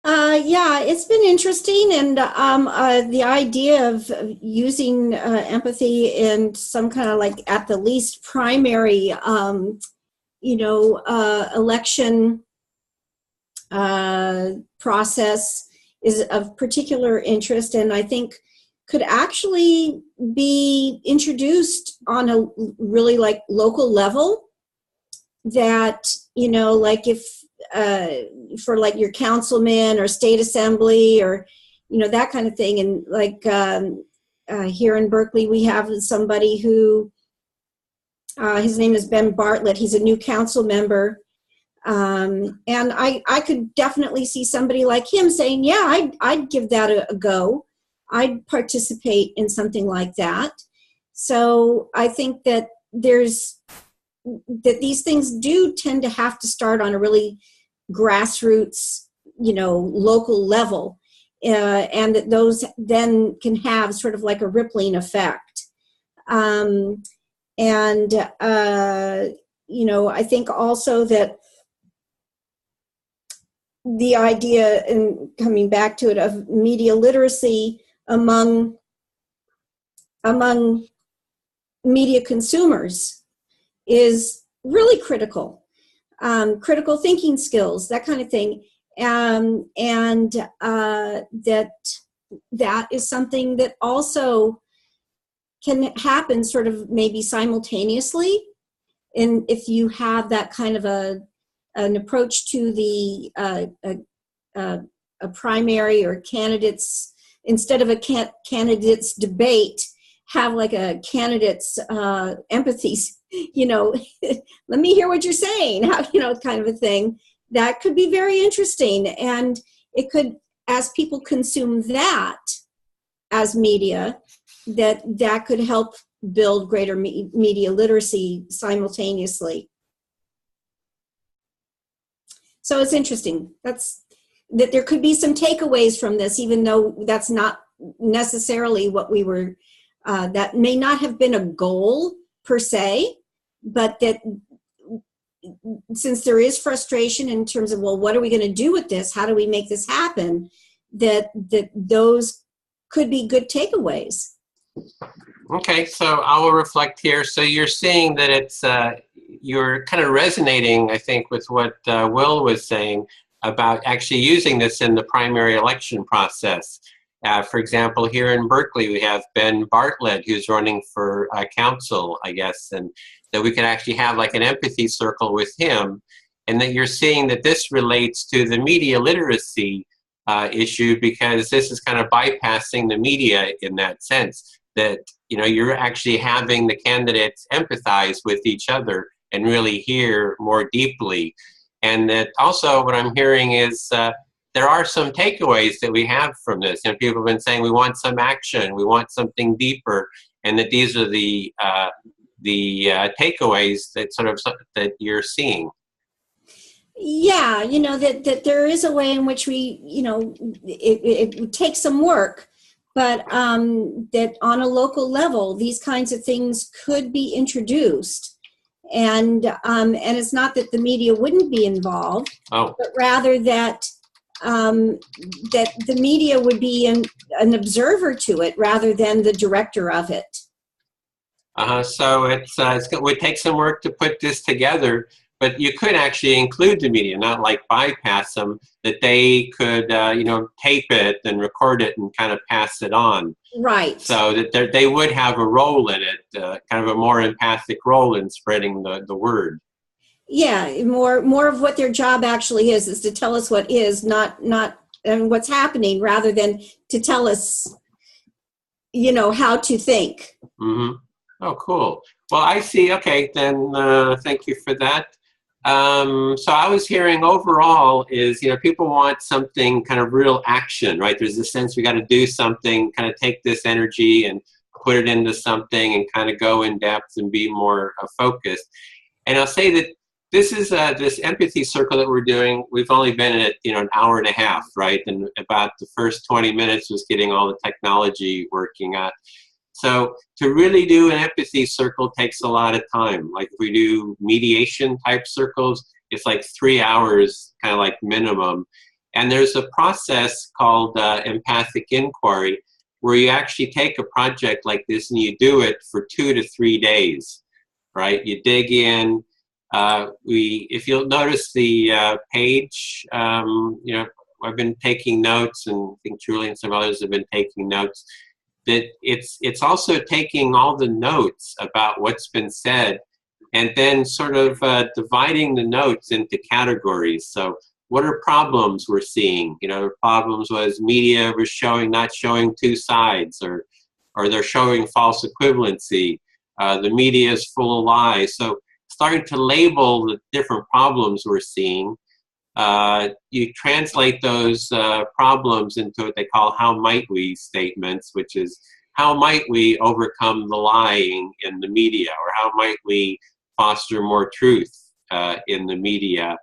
Yeah, it's been interesting, and the idea of using empathy in some kind of like at the least primary, election process is of particular interest, and I think could actually be introduced on a really like local level. That like if for like your councilman or state assembly or that kind of thing, and like here in Berkeley we have somebody who his name is Ben Bartlett. He's a new council member, and I could definitely see somebody like him saying, yeah, I'd give that a go. I'd participate in something like that. So I think that these things do tend to have to start on a really grassroots, local level, and that those then can have sort of like a rippling effect. I think also that the idea, and coming back to it, of media literacy among media consumers is really critical. Critical thinking skills, that kind of thing. That is something that also can happen sort of maybe simultaneously. And if you have that kind of an approach to the a primary or candidates, instead of a candidates debate, have like a candidate's empathy, let me hear what you're saying, how, kind of a thing. That could be very interesting. And it could, as people consume that as media, that could help build greater media literacy simultaneously. So it's interesting. That there could be some takeaways from this, even though that's not necessarily what we were, that may not have been a goal per se, but that since there is frustration in terms of, well, what are we going to do with this? How do we make this happen? That those could be good takeaways. Okay, so I will reflect here. So you're seeing that it's, you're kind of resonating, I think, with what Will was saying about actually using this in the primary election process. For example, here in Berkeley, we have Ben Bartlett, who's running for council, I guess, and that we can actually have like an empathy circle with him, and that you're seeing that this relates to the media literacy issue, because this is kind of bypassing the media in that sense, that you're actually having the candidates empathize with each other and really hear more deeply. And that also what I'm hearing is there are some takeaways that we have from this. People have been saying we want some action, we want something deeper, and that these are the takeaways that you're seeing. Yeah, that there is a way in which we, it would take some work, but that on a local level, these kinds of things could be introduced. And it's not that the media wouldn't be involved, but rather that that the media would be an observer to it rather than the director of it. So it would take some work to put this together, but you could actually include the media, not like bypass them, that they could, tape it and record it and kind of pass it on. Right. So that they would have a role in it, kind of a more empathic role in spreading the word. Yeah, more of what their job actually is to tell us what is, not what's happening, rather than to tell us, how to think. Mm-hmm. Oh, cool. Well, I see. Okay, then thank you for that. So I was hearing overall is, people want something kind of real action, right? There's a sense we got to do something, kind of take this energy and put it into something and kind of go in depth and be more focused. And I'll say that this is this empathy circle that we're doing. We've only been in it, an hour and a half, right? And about the first 20 minutes was getting all the technology working out. So to really do an empathy circle takes a lot of time. Like if we do mediation type circles, it's like 3 hours, kind of like minimum. And there's a process called empathic inquiry, where you actually take a project like this and you do it for 2 to 3 days, right? You dig in. If you'll notice the page, I've been taking notes, and I think Julie and some others have been taking notes. That it's also taking all the notes about what's been said, and then sort of dividing the notes into categories. So what are problems we're seeing? The problems was media was not showing two sides, or they're showing false equivalency. The media is full of lies. So starting to label the different problems we're seeing. You translate those problems into what they call how might we statements, which is how might we overcome the lying in the media, or how might we foster more truth in the media.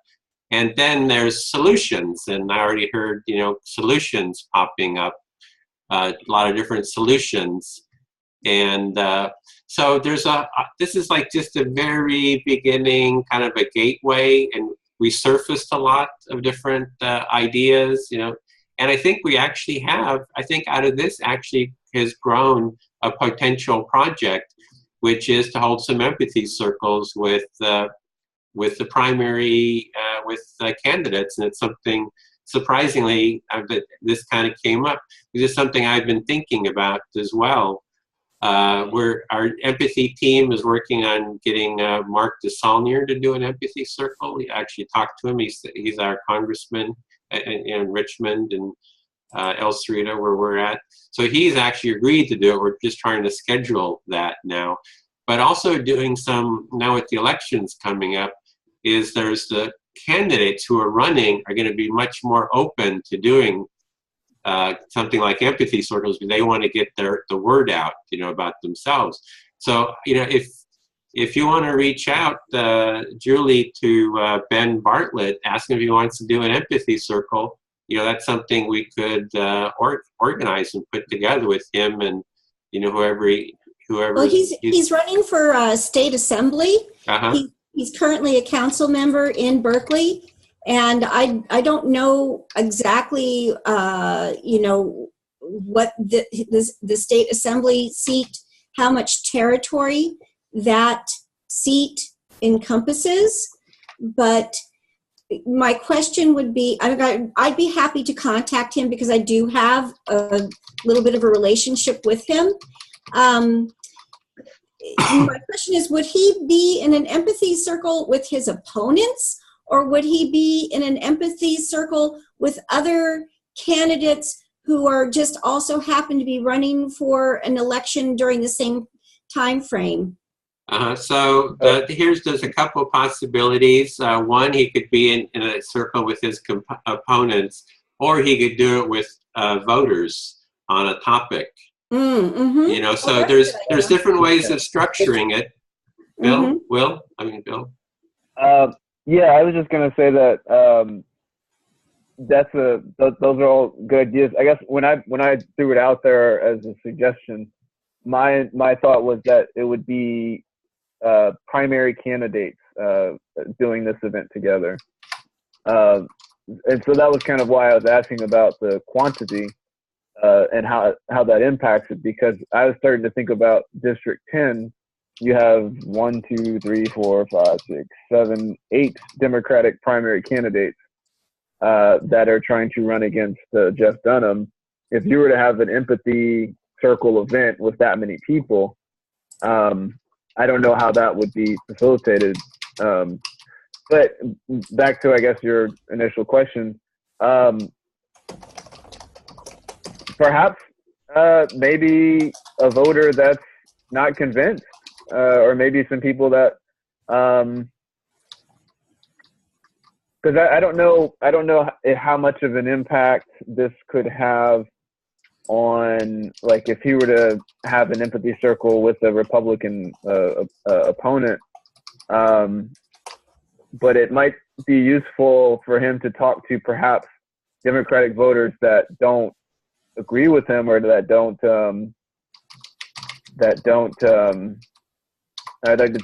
And then there's solutions, and I already heard solutions popping up, a lot of different solutions. And so there's this is like just a very beginning, kind of a gateway, and we surfaced a lot of different ideas, and I think we actually have, out of this actually has grown a potential project, which is to hold some empathy circles with the primary, with candidates. And it's something, surprisingly, that this kind of came up. This is something I've been thinking about as well. Our empathy team is working on getting Mark DeSaulnier to do an empathy circle. We actually talked to him. He's our congressman in Richmond, and El Cerrito, where we're at. So he's actually agreed to do it. We're just trying to schedule that now. But also doing some, now with the elections coming up, is there's the candidates who are running are going to be much more open to doing something like empathy circles, because they want to get the word out, about themselves. So, if you want to reach out, Julie, to Ben Bartlett, ask him if he wants to do an empathy circle. That's something we could organize and put together with him and, whoever. Well, he's running for state assembly. Uh-huh. He's currently a council member in Berkeley, and I don't know exactly what the state assembly seat, how much territory that seat encompasses, but my question would be, I'd be happy to contact him because I do have a little bit of a relationship with him. My question is, would he be in an empathy circle with his opponents, or would he be in an empathy circle with other candidates who are just also happen to be running for an election during the same time frame? So there's a couple of possibilities. One, he could be in a circle with his opponents, or he could do it with voters on a topic. Mm-hmm. So there's different ways of structuring it. Bill, Bill. Yeah, I was just gonna say that those are all good ideas. I guess when I threw it out there as a suggestion, my thought was that it would be primary candidates doing this event together, and so that was kind of why I was asking about the quantity and how that impacts it, because I was starting to think about District 10. You have 1, 2, 3, 4, 5, 6, 7, 8 Democratic primary candidates that are trying to run against Jeff Dunham. If you were to have an empathy circle event with that many people, I don't know how that would be facilitated. But back to, I guess, your initial question, perhaps maybe a voter that's not convinced, or maybe some people that, because I don't know how much of an impact this could have on, like, if he were to have an empathy circle with a Republican opponent, but it might be useful for him to talk to perhaps Democratic voters that don't agree with him, or that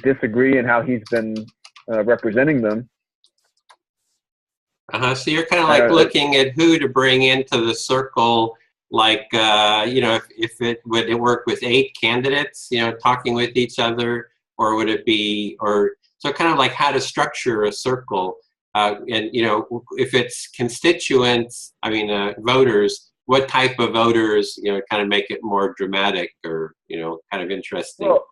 disagree in how he's been representing them. So you're kind of like looking at who to bring into the circle, like, if it would work with 8 candidates, talking with each other, or would it be, so kind of like how to structure a circle, and, if it's constituents, voters, what type of voters, kind of make it more dramatic or, kind of interesting. Well,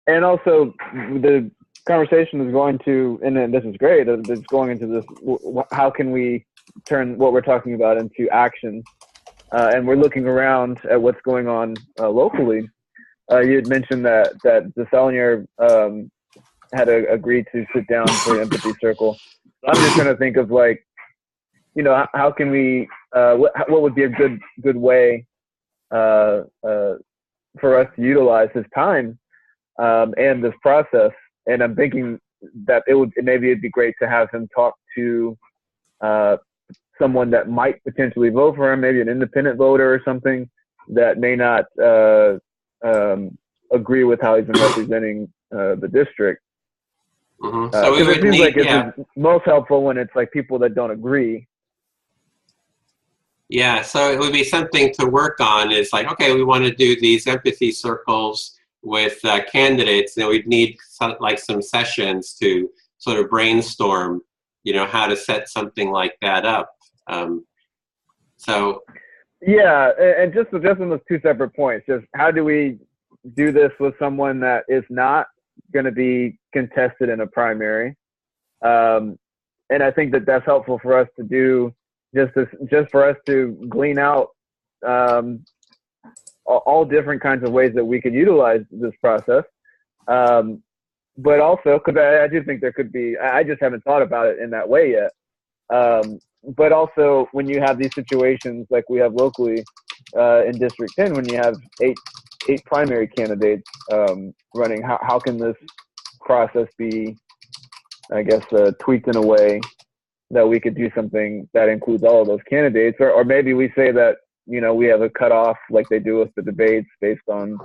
and also the conversation is going to, and then this is great, it's going into this, how can we turn what we're talking about into action? And we're looking around at what's going on locally. You had mentioned that the Saulnier had agreed to sit down for an empathy circle. I'm just trying to think of, like, how can we, what would be a good way for us to utilize his time and this process. And I'm thinking that maybe it'd be great to have him talk to someone that might potentially vote for him, maybe an independent voter or something that may not agree with how he's been representing the district. Mm-hmm. So it seems like it's most helpful when it's like people that don't agree. Yeah, so it would be something to work on. Is like, okay, we want to do these empathy circles with candidates, and we'd need some sessions to sort of brainstorm, how to set something like that up. Yeah, and just on those 2 separate points, just how do we do this with someone that is not going to be contested in a primary? And I think that that's helpful for us to do just for us to glean out all different kinds of ways that we could utilize this process. But also, because I do think there could be, I just haven't thought about it in that way yet. But also, when you have these situations like we have locally in District 10, when you have eight primary candidates running, how can this process be, I guess, tweaked in a way that we could do something that includes all of those candidates? Or maybe we say that, you know, we have a cutoff like they do with the debates based on,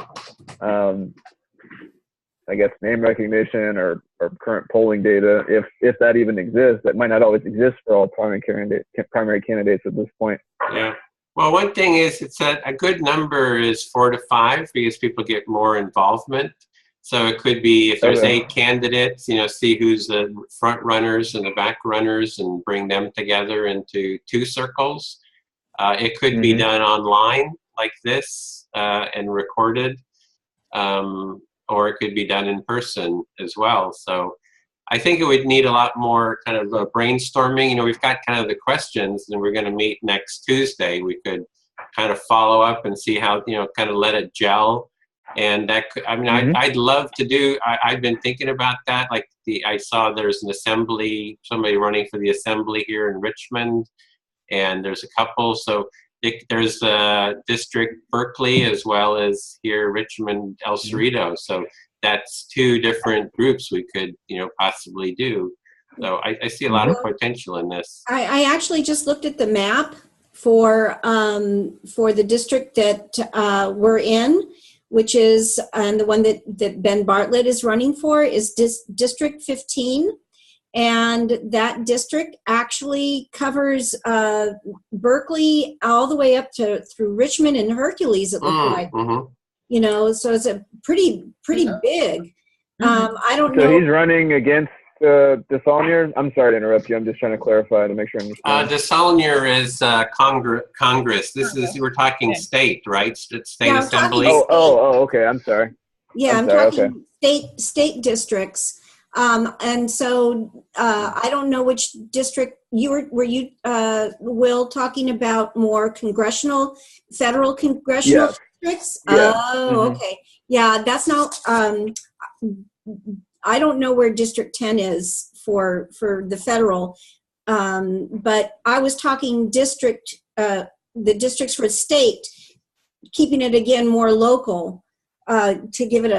I guess, name recognition or current polling data, if that even exists. That might not always exist for all primary candidates at this point. Yeah. Well, one thing is, it's a good number is 4 to 5 because people get more involvement. So it could be, if there's 8 candidates, you know, see who's the front runners and the back runners and bring them together into 2 circles. It could be done online like this and recorded, or it could be done in person as well. So I think it would need a lot more kind of brainstorming. You know, we've got kind of the questions, and we're going to meet next Tuesday. We could kind of follow up and see how, you know, kind of let it gel. And that could, I mean, I'd love to do, I've been thinking about that. Like I saw there's an assembly, somebody running for the assembly here in Richmond, and there's a couple. So there's District Berkeley as well as here Richmond, El Cerrito. So that's 2 different groups we could, you know, possibly do. So I see a lot of potential in this. I actually just looked at the map for the district that we're in, which is the one that Ben Bartlett is running for is District 15. And that district actually covers Berkeley all the way up through Richmond and Hercules, it looks like. You know, so it's a pretty big. I don't know. So he's running against DeSaulnier. I'm sorry to interrupt you. I'm just trying to clarify to make sure I understand. DeSaulnier is Congress. This is, we're talking state, right? State assembly. Okay. I'm sorry. Yeah, I'm talking state districts. And so I don't know which district were you, Will, talking about more federal congressional districts? Yeah. Oh, okay. Yeah, that's not, I don't know where District 10 is for the federal, but I was talking the districts for state, keeping it again more local. To give it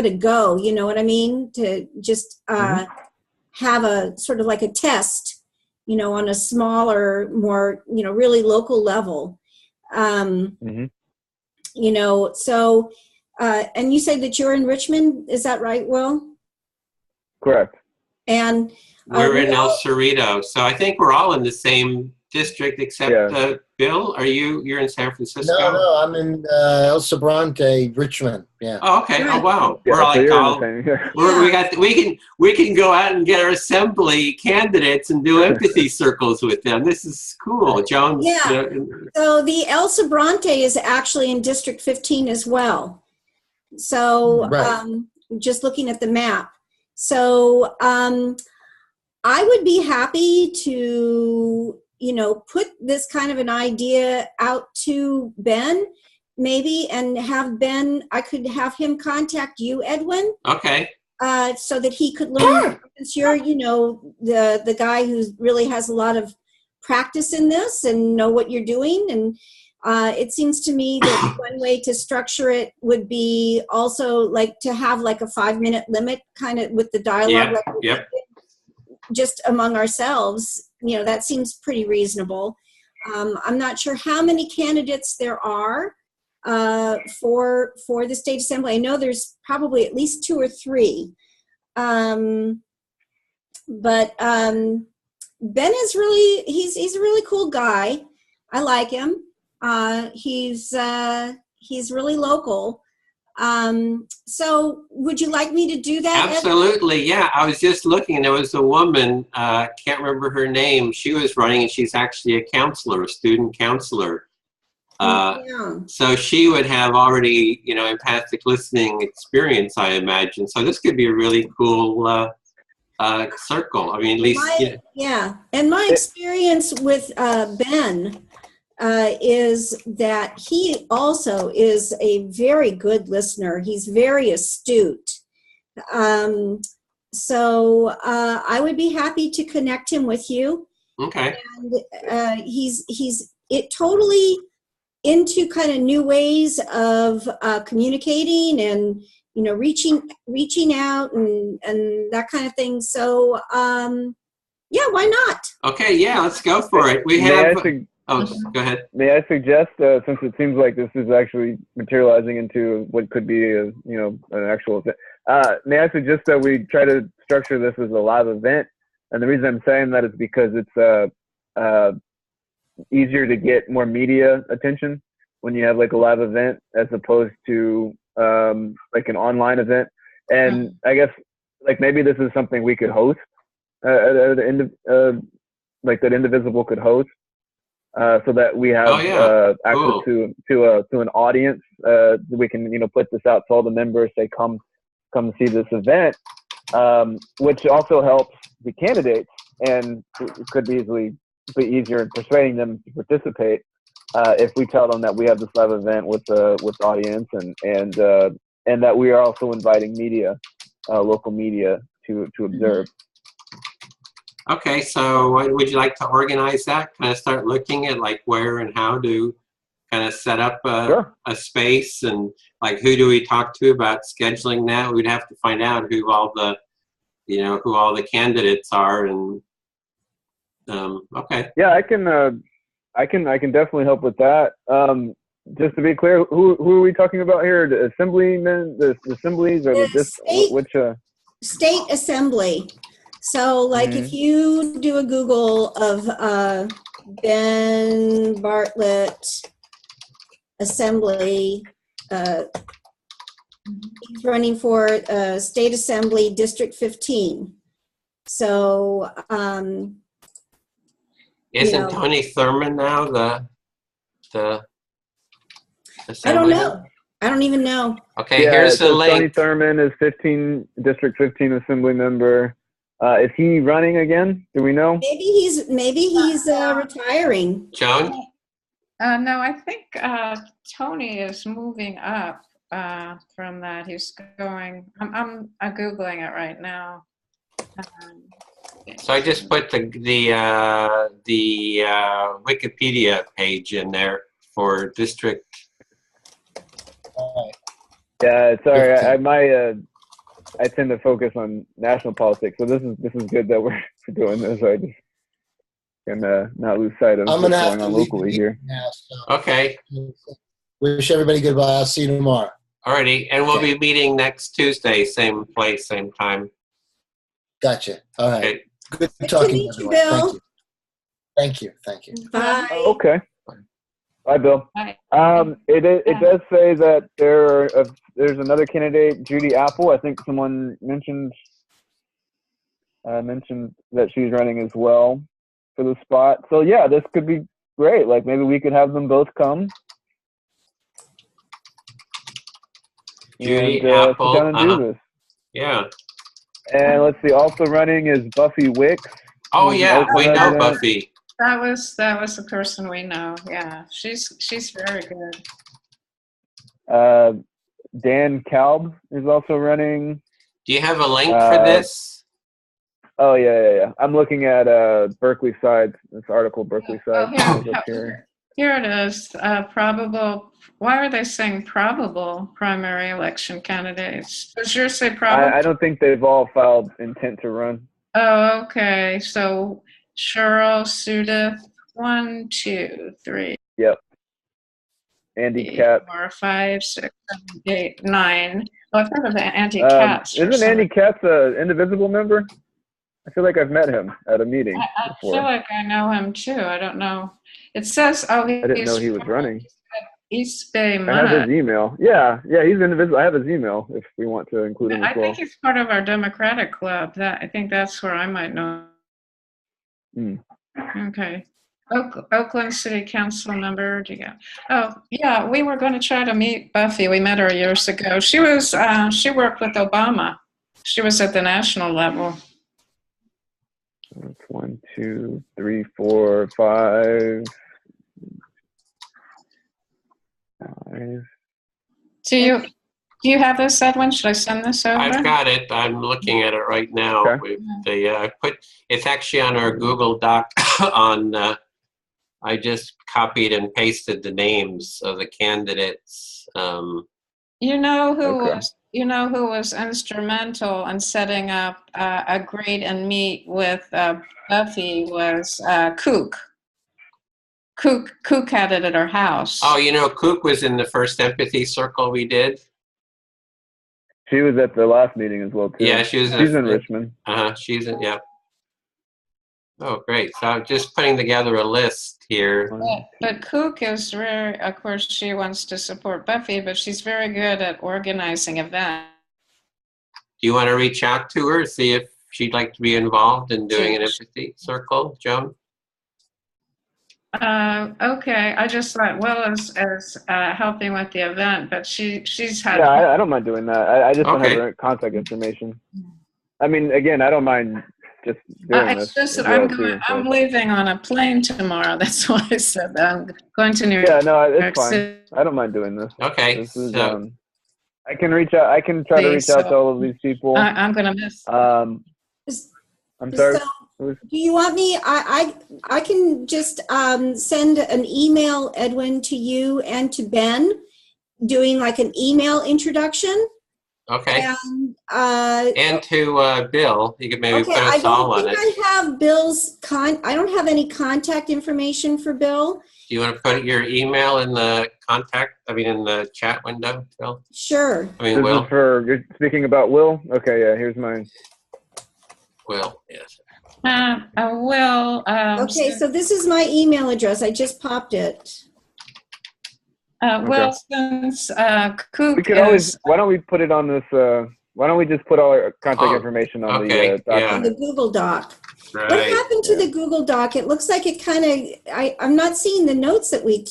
a go, you know what I mean? To just have a sort of like a test, you know, on a smaller, more, you know, really local level. You know, so, and you say that you're in Richmond, is that right, Will? Correct. And we're in El Cerrito, so I think we're all in the same district except Bill. You're in San Francisco? No, I'm in El Sobrante, Richmond. Yeah. Oh, okay. Oh, wow. Yeah, we can go out and get our assembly candidates and do empathy circles with them. This is cool, Jones. Yeah. So the El Sobrante is actually in District 15 as well. So just looking at the map. So I would be happy to, you know, put this kind of an idea out to Ben, maybe, and have Ben, I could have him contact you, Edwin. Okay. So that he could learn, since you're, you know, the guy who really has a lot of practice in this and know what you're doing. And it seems to me that one way to structure it would be also like to have like a 5-minute limit kind of with the dialogue. Just among ourselves, you know, that seems pretty reasonable. I'm not sure how many candidates there are for the state assembly. I know there's probably at least 2 or 3. But Ben is really, he's a really cool guy. I like him. He's really local. So would you like me to do that? Absolutely. Yeah. I was just looking, and there was a woman, can't remember her name. She was running, and she's actually a counselor, a student counselor. So she would have already, you know, empathic listening experience, I imagine. So this could be a really cool circle. I mean, at least, Yeah, and my experience with Ben is that he also is a very good listener. He's very astute. So I would be happy to connect him with you. okay. And he's totally into kind of new ways of communicating and reaching out and that kind of thing. So yeah, why not? Okay, yeah, let's go for it. We May have. I sug- Oh, go ahead. May I suggest, since it seems like this is actually materializing into what could be an actual event, may I suggest that we try to structure this as a live event? And the reason I'm saying that is because it's easier to get more media attention when you have like a live event as opposed to like an online event. And I guess like maybe this is something we could host, like that Indivisible could host. So that we have access to an audience. We can put this out to all the members. Say come see this event, which also helps the candidates, and it could easily be easier in persuading them to participate if we tell them that we have this live event with audience and that we are also inviting media, local media to observe. Okay, so would you like to organize that? Kind of start looking at like where and how to kind of set up Sure. a space, and like who do we talk to about scheduling that? We'd have to find out who all the candidates are, and okay. Yeah, I can definitely help with that. Just to be clear, who are we talking about here? The assemblymen, the assemblies, or State assembly. So like if you do a Google of Ben Bartlett Assembly, he's running for State Assembly District 15. So Isn't Tony Thurman now the I don't know. I don't even know. Okay, here's the link. Tony Thurman is District 15 Assembly member. Is he running again? Do we know? Maybe he's retiring. Joan? No, I think Tony is moving up from that. He's going. I'm googling it right now. So I just put the Wikipedia page in there for district. Yeah, sorry. I tend to focus on national politics, so this is good that we're doing this. I just can not lose sight of what's going on locally here. Now, so Okay. wish everybody goodbye. I'll see you tomorrow. Alrighty, and we'll be meeting next Tuesday, same place, same time. Gotcha. All right. Okay. Good Good talking to to meet you, everyone. Bill. Thank you. Thank you. Bye. Okay. Bye, Bill. Bye. It does say that there's another candidate, Judy Apple. I think someone mentioned that she's running as well for the spot. So yeah, this could be great. Like maybe we could have them both come. Judy and, Apple. sit down and do this. Yeah. And let's see. Also running is Buffy Wicks. Oh who's yeah, also we know resident. Buffy. That was the person we know. Yeah, she's very good. Dan Kalb is also running. Do you have a link for this? Oh yeah. I'm looking at Berkeley Side. This article, Berkeley Side. Here it is. Probable. Why are they saying probable primary election candidates? Does yours say probable? I don't think they've all filed intent to run. Oh, okay. So Cheryl Sudeth, 1, 2, 3. Yep. Andy Katz. 4, 5, 6, 7, 8, 9. Oh, I've heard of Andy Katz. Isn't Andy Katz an Indivisible member? I feel like I've met him at a meeting I before. feel like I know him too. I don't know. It says, I didn't know he was running. East Bay I have Mud. his email. Yeah, he's Indivisible. I have his email if we want to include him as I well. think he's part of our Democratic club. I think that's where I might know. Okay. Oakland City Council member. Oh, yeah. We were going to try to meet Buffy. We met her years ago. She worked with Obama. She was at the national level. That's 1, 2, 3, 4, 5. 5. Do you have this, Edwin? Should I send this over? I've got it. I'm looking at it right now. Okay. With the it's actually on our Google Doc. I just copied and pasted the names of the candidates. You know Okay. who was instrumental in setting up a greet and meet with Buffy was Kook. Kook had it at her house. Oh, Kook was in the first empathy circle we did. She was at the last meeting as well, too. Yeah, she's in Richmond. She's in, yeah. Oh, great. So I'm just putting together a list here. But Kook is very, of course, she wants to support Buffy, but she's very good at organizing events. Do you want to reach out to her, see if she'd like to be involved in doing an empathy circle, Joan? Okay, I just thought Will is helping with the event, but she's had. Yeah, I don't mind doing that. I just don't have Okay. her contact information. I mean, again, I don't mind just doing It's this. just that as well, too, I'm so. leaving on a plane tomorrow. That's why I said that I'm going to New York. Yeah, no, it's fine. City. I don't mind doing this. Okay. This is, So, I can reach out. I can try to reach out to all of these people. I'm going to miss. I'm sorry. So, do you want me? I can just send an email, Edwin, to you and to Ben, doing like an email introduction. okay. And And to Bill, you could maybe okay, put I us all don't on think it. I have Bill's I don't have any contact information for Bill. Do you want to put your email in the in the chat window, Bill? Sure. I mean, This Will. is for, you're speaking about Will? Okay, yeah, here's mine. Will, yes. I will. Okay, so this is my email address. I just popped it. Well, since Kook We could is, always, why don't we put it on this, why don't we just put all our contact Oh, information on okay, the document? On the Google Doc. What Right. happened to the Google Doc? It looks like it kind of, I'm not seeing the notes that we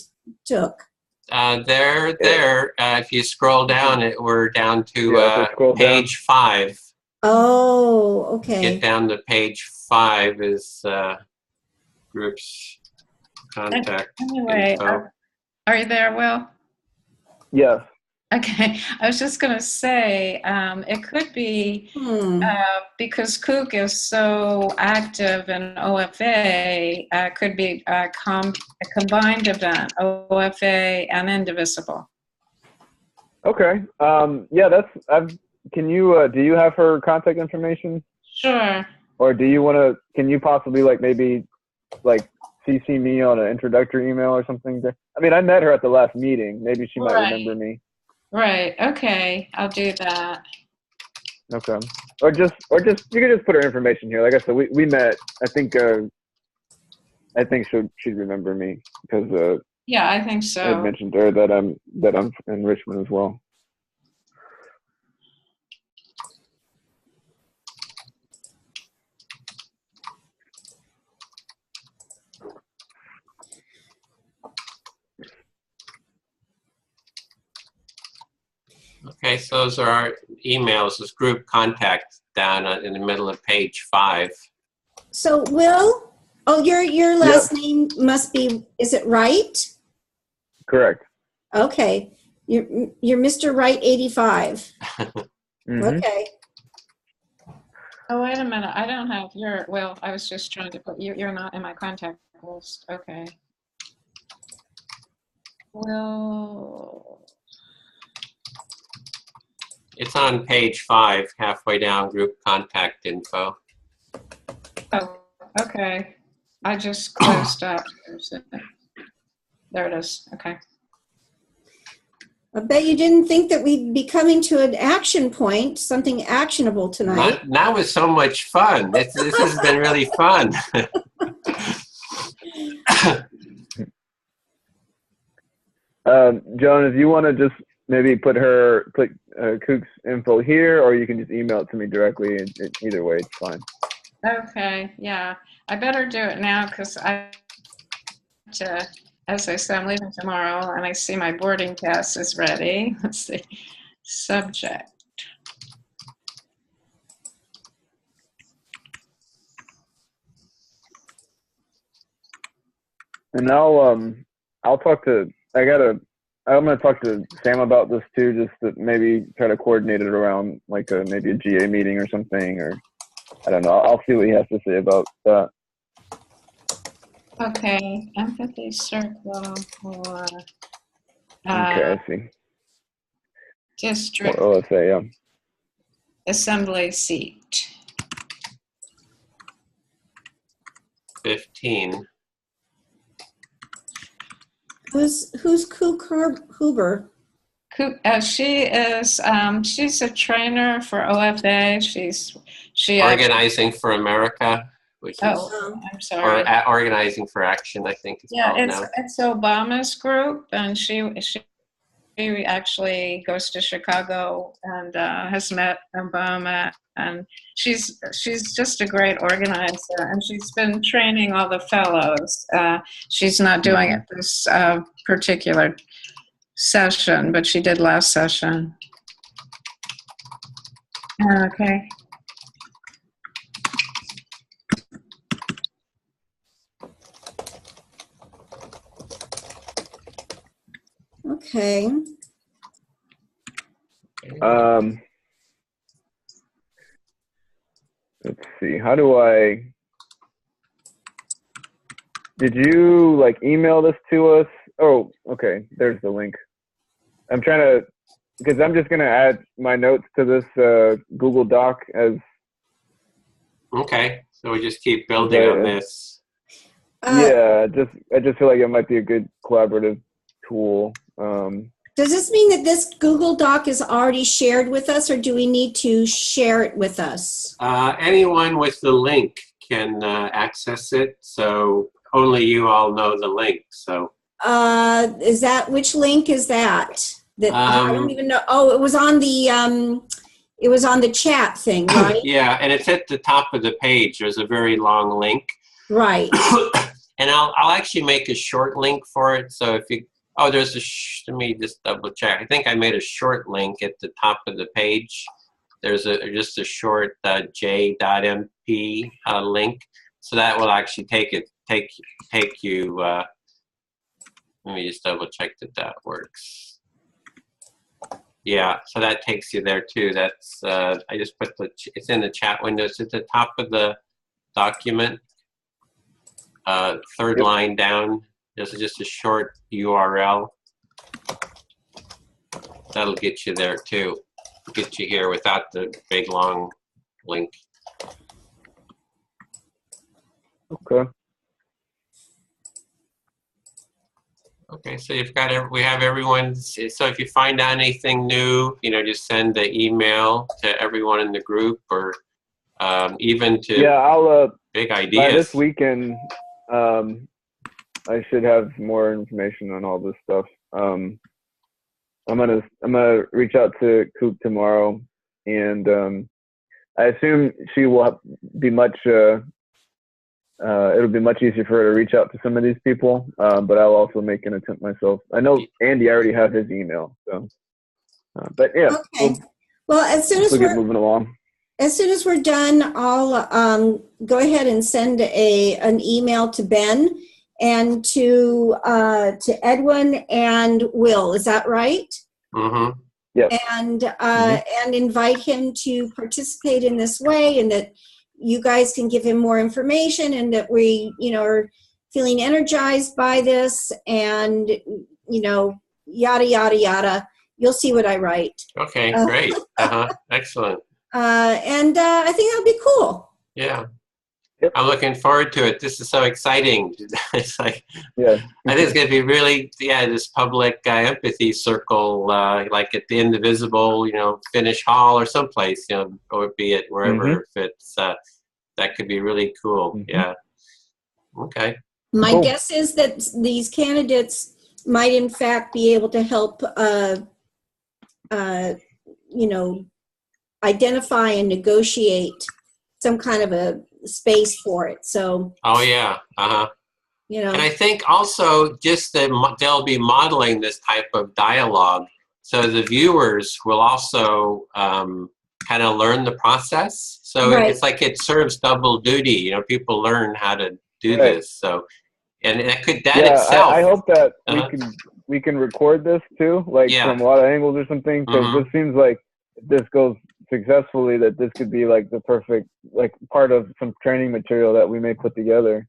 took. They're there. If you scroll down, we're down to Yeah, so scroll down. page 5. Oh, okay. Get down to page 5 is groups contact anyway, info. are you there, Will? Yes. Okay, I was just going to say it could be because Kook is so active in OFA, could be a combined event, OFA and Indivisible. Okay. Yeah, can you, do you have her contact information? Sure. Or do you want to, can you possibly maybe CC me on an introductory email or something? I mean, I met her at the last meeting. Maybe she might remember me. Right. Okay. I'll do that. Okay. Or just you can just put her information here. Like I said, we met. I think she'd remember me because Yeah, I think I so. had mentioned to her that I'm in Richmond as well. Okay, so those are our emails. This group contact down in the middle of page 5. So Will, your last name must be, is it Wright? Correct. Okay. You're Mr. Wright 85. Mm-hmm. Okay. Oh, wait a minute. I don't have your, well, I was just trying to put you, you're not in my contact list. Okay. Well, It's on page 5, halfway down, group contact info. oh, okay. I just closed up. There it is. Okay. I bet you didn't think that we'd be coming to an action point, something actionable tonight. Not with so much fun. This has been really fun. Joan, if you want to just maybe put Kook's info here, or you can just email it to me directly. Either way, it's fine. Okay. Yeah. I better do it now because as I said, I'm leaving tomorrow and I see my boarding pass is ready. Let's see. Subject. And I'll talk to, I'm going to talk to Sam about this too, just to maybe try to coordinate it around like maybe a GA meeting or something, or I don't know. I'll see what he has to say about that. Okay, empathy circle for Okay, I see. district Or OSA, yeah. assembly seat. 15. Who's Koo Huber? She's a trainer for OFA. She Organizing for America, which is, Um, I'm sorry. or Organizing for Action, I think it's Yeah, called now. it's Obama's group, and she actually goes to Chicago and has met Obama, and she's just a great organizer, and she's been training all the fellows. She's not doing it this particular session, but she did last session. Okay. Okay. Let's see. How do I? Did you like email this to us? Oh, okay. There's the link. I'm trying to, because I'm just gonna add my notes to this Google Doc as. Okay, so we just keep building on this. Yeah, I just feel like it might be a good collaborative tool. Does this mean that this Google Doc is already shared with us, or do we need to share it with us? Anyone with the link can access it, so only you all know the link. So Is that, which link is that? That I don't even know. Oh, it was on the chat thing, right? Yeah, and it's at the top of the page. There's a very long link. Right. And I'll actually make a short link for it. So if you, there's let me just double check. I think I made a short link at the top of the page. There's just a short j.mp link. So that will actually take you, let me just double check that works. Yeah, so that takes you there too. That's, I just put it's in the chat window. It's at the top of the document. Third line down, there's just a short URL. That'll get you there too. Get you here without the big long link. Okay. Okay, so we have everyone's, so if you find out anything new, just send the email to everyone in the group, or even to I'll big by ideas. this weekend, I should have more information on all this stuff. I'm gonna reach out to Coop tomorrow, and I assume she will be much. It'll be much easier for her to reach out to some of these people, but I'll also make an attempt myself. I know Andy, I already have his email, so. But yeah. Okay. Well, as soon as we'll get moving along. As soon as we're done, I'll go ahead and send an email to Ben and to Edwin and Will. Is that right? Mm-hmm. Yeah. And invite him to participate in this way, and that you guys can give him more information, and that we, are feeling energized by this, and yada yada yada. You'll see what I write. Okay, great. Excellent. And I think that'll be cool. Yeah. Yep. I'm looking forward to it. This is so exciting. It's like, yeah. I think it's going to be really, this public empathy circle, like at the Indivisible, Finnish Hall or someplace, or be it wherever fits. That could be really cool. Yeah. Okay. My Cool. guess is that these candidates might, in fact, be able to help, identify and negotiate some kind of a space for it. So. Oh yeah. And I think also just that they'll be modeling this type of dialogue, so the viewers will also kind of learn the process. So Right. it's like it serves double duty. People learn how to do this. So And that Yeah, itself. I hope that Uh-huh. we can record this too, like Yeah. from a lot of angles or something, because Mhm. this seems like if this goes successfully, that this could be like the perfect, like part of some training material that we may put together.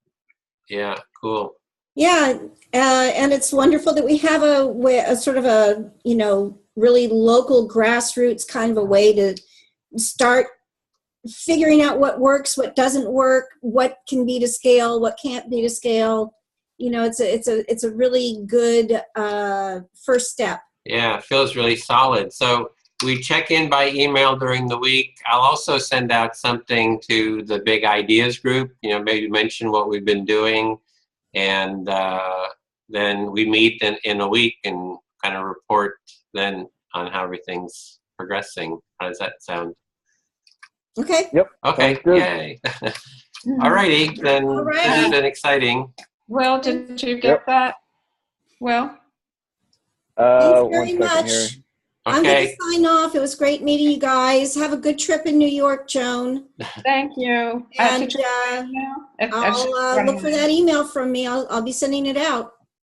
Yeah, cool. Yeah, and it's wonderful that we have a sort of a, really local grassroots kind of a way to start figuring out what works, what doesn't work, what can be to scale, what can't be to scale. It's a really good first step. Yeah, it feels really solid. So we check in by email during the week. I'll also send out something to the Big Ideas group, maybe mention what we've been doing. And then we meet in a week and kind of report then on how everything's progressing. How does that sound? Okay. Yep. Okay, Sounds good. yay. All righty, then All this has right. been exciting. Will, did you get Yep. that? Will? Thanks One very second much. here. I'm going Okay, to sign off. It was great meeting you guys. Have a good trip in New York, Joan. Thank you. And Did you get the email? I'll look for that email from me. I'll be sending it out.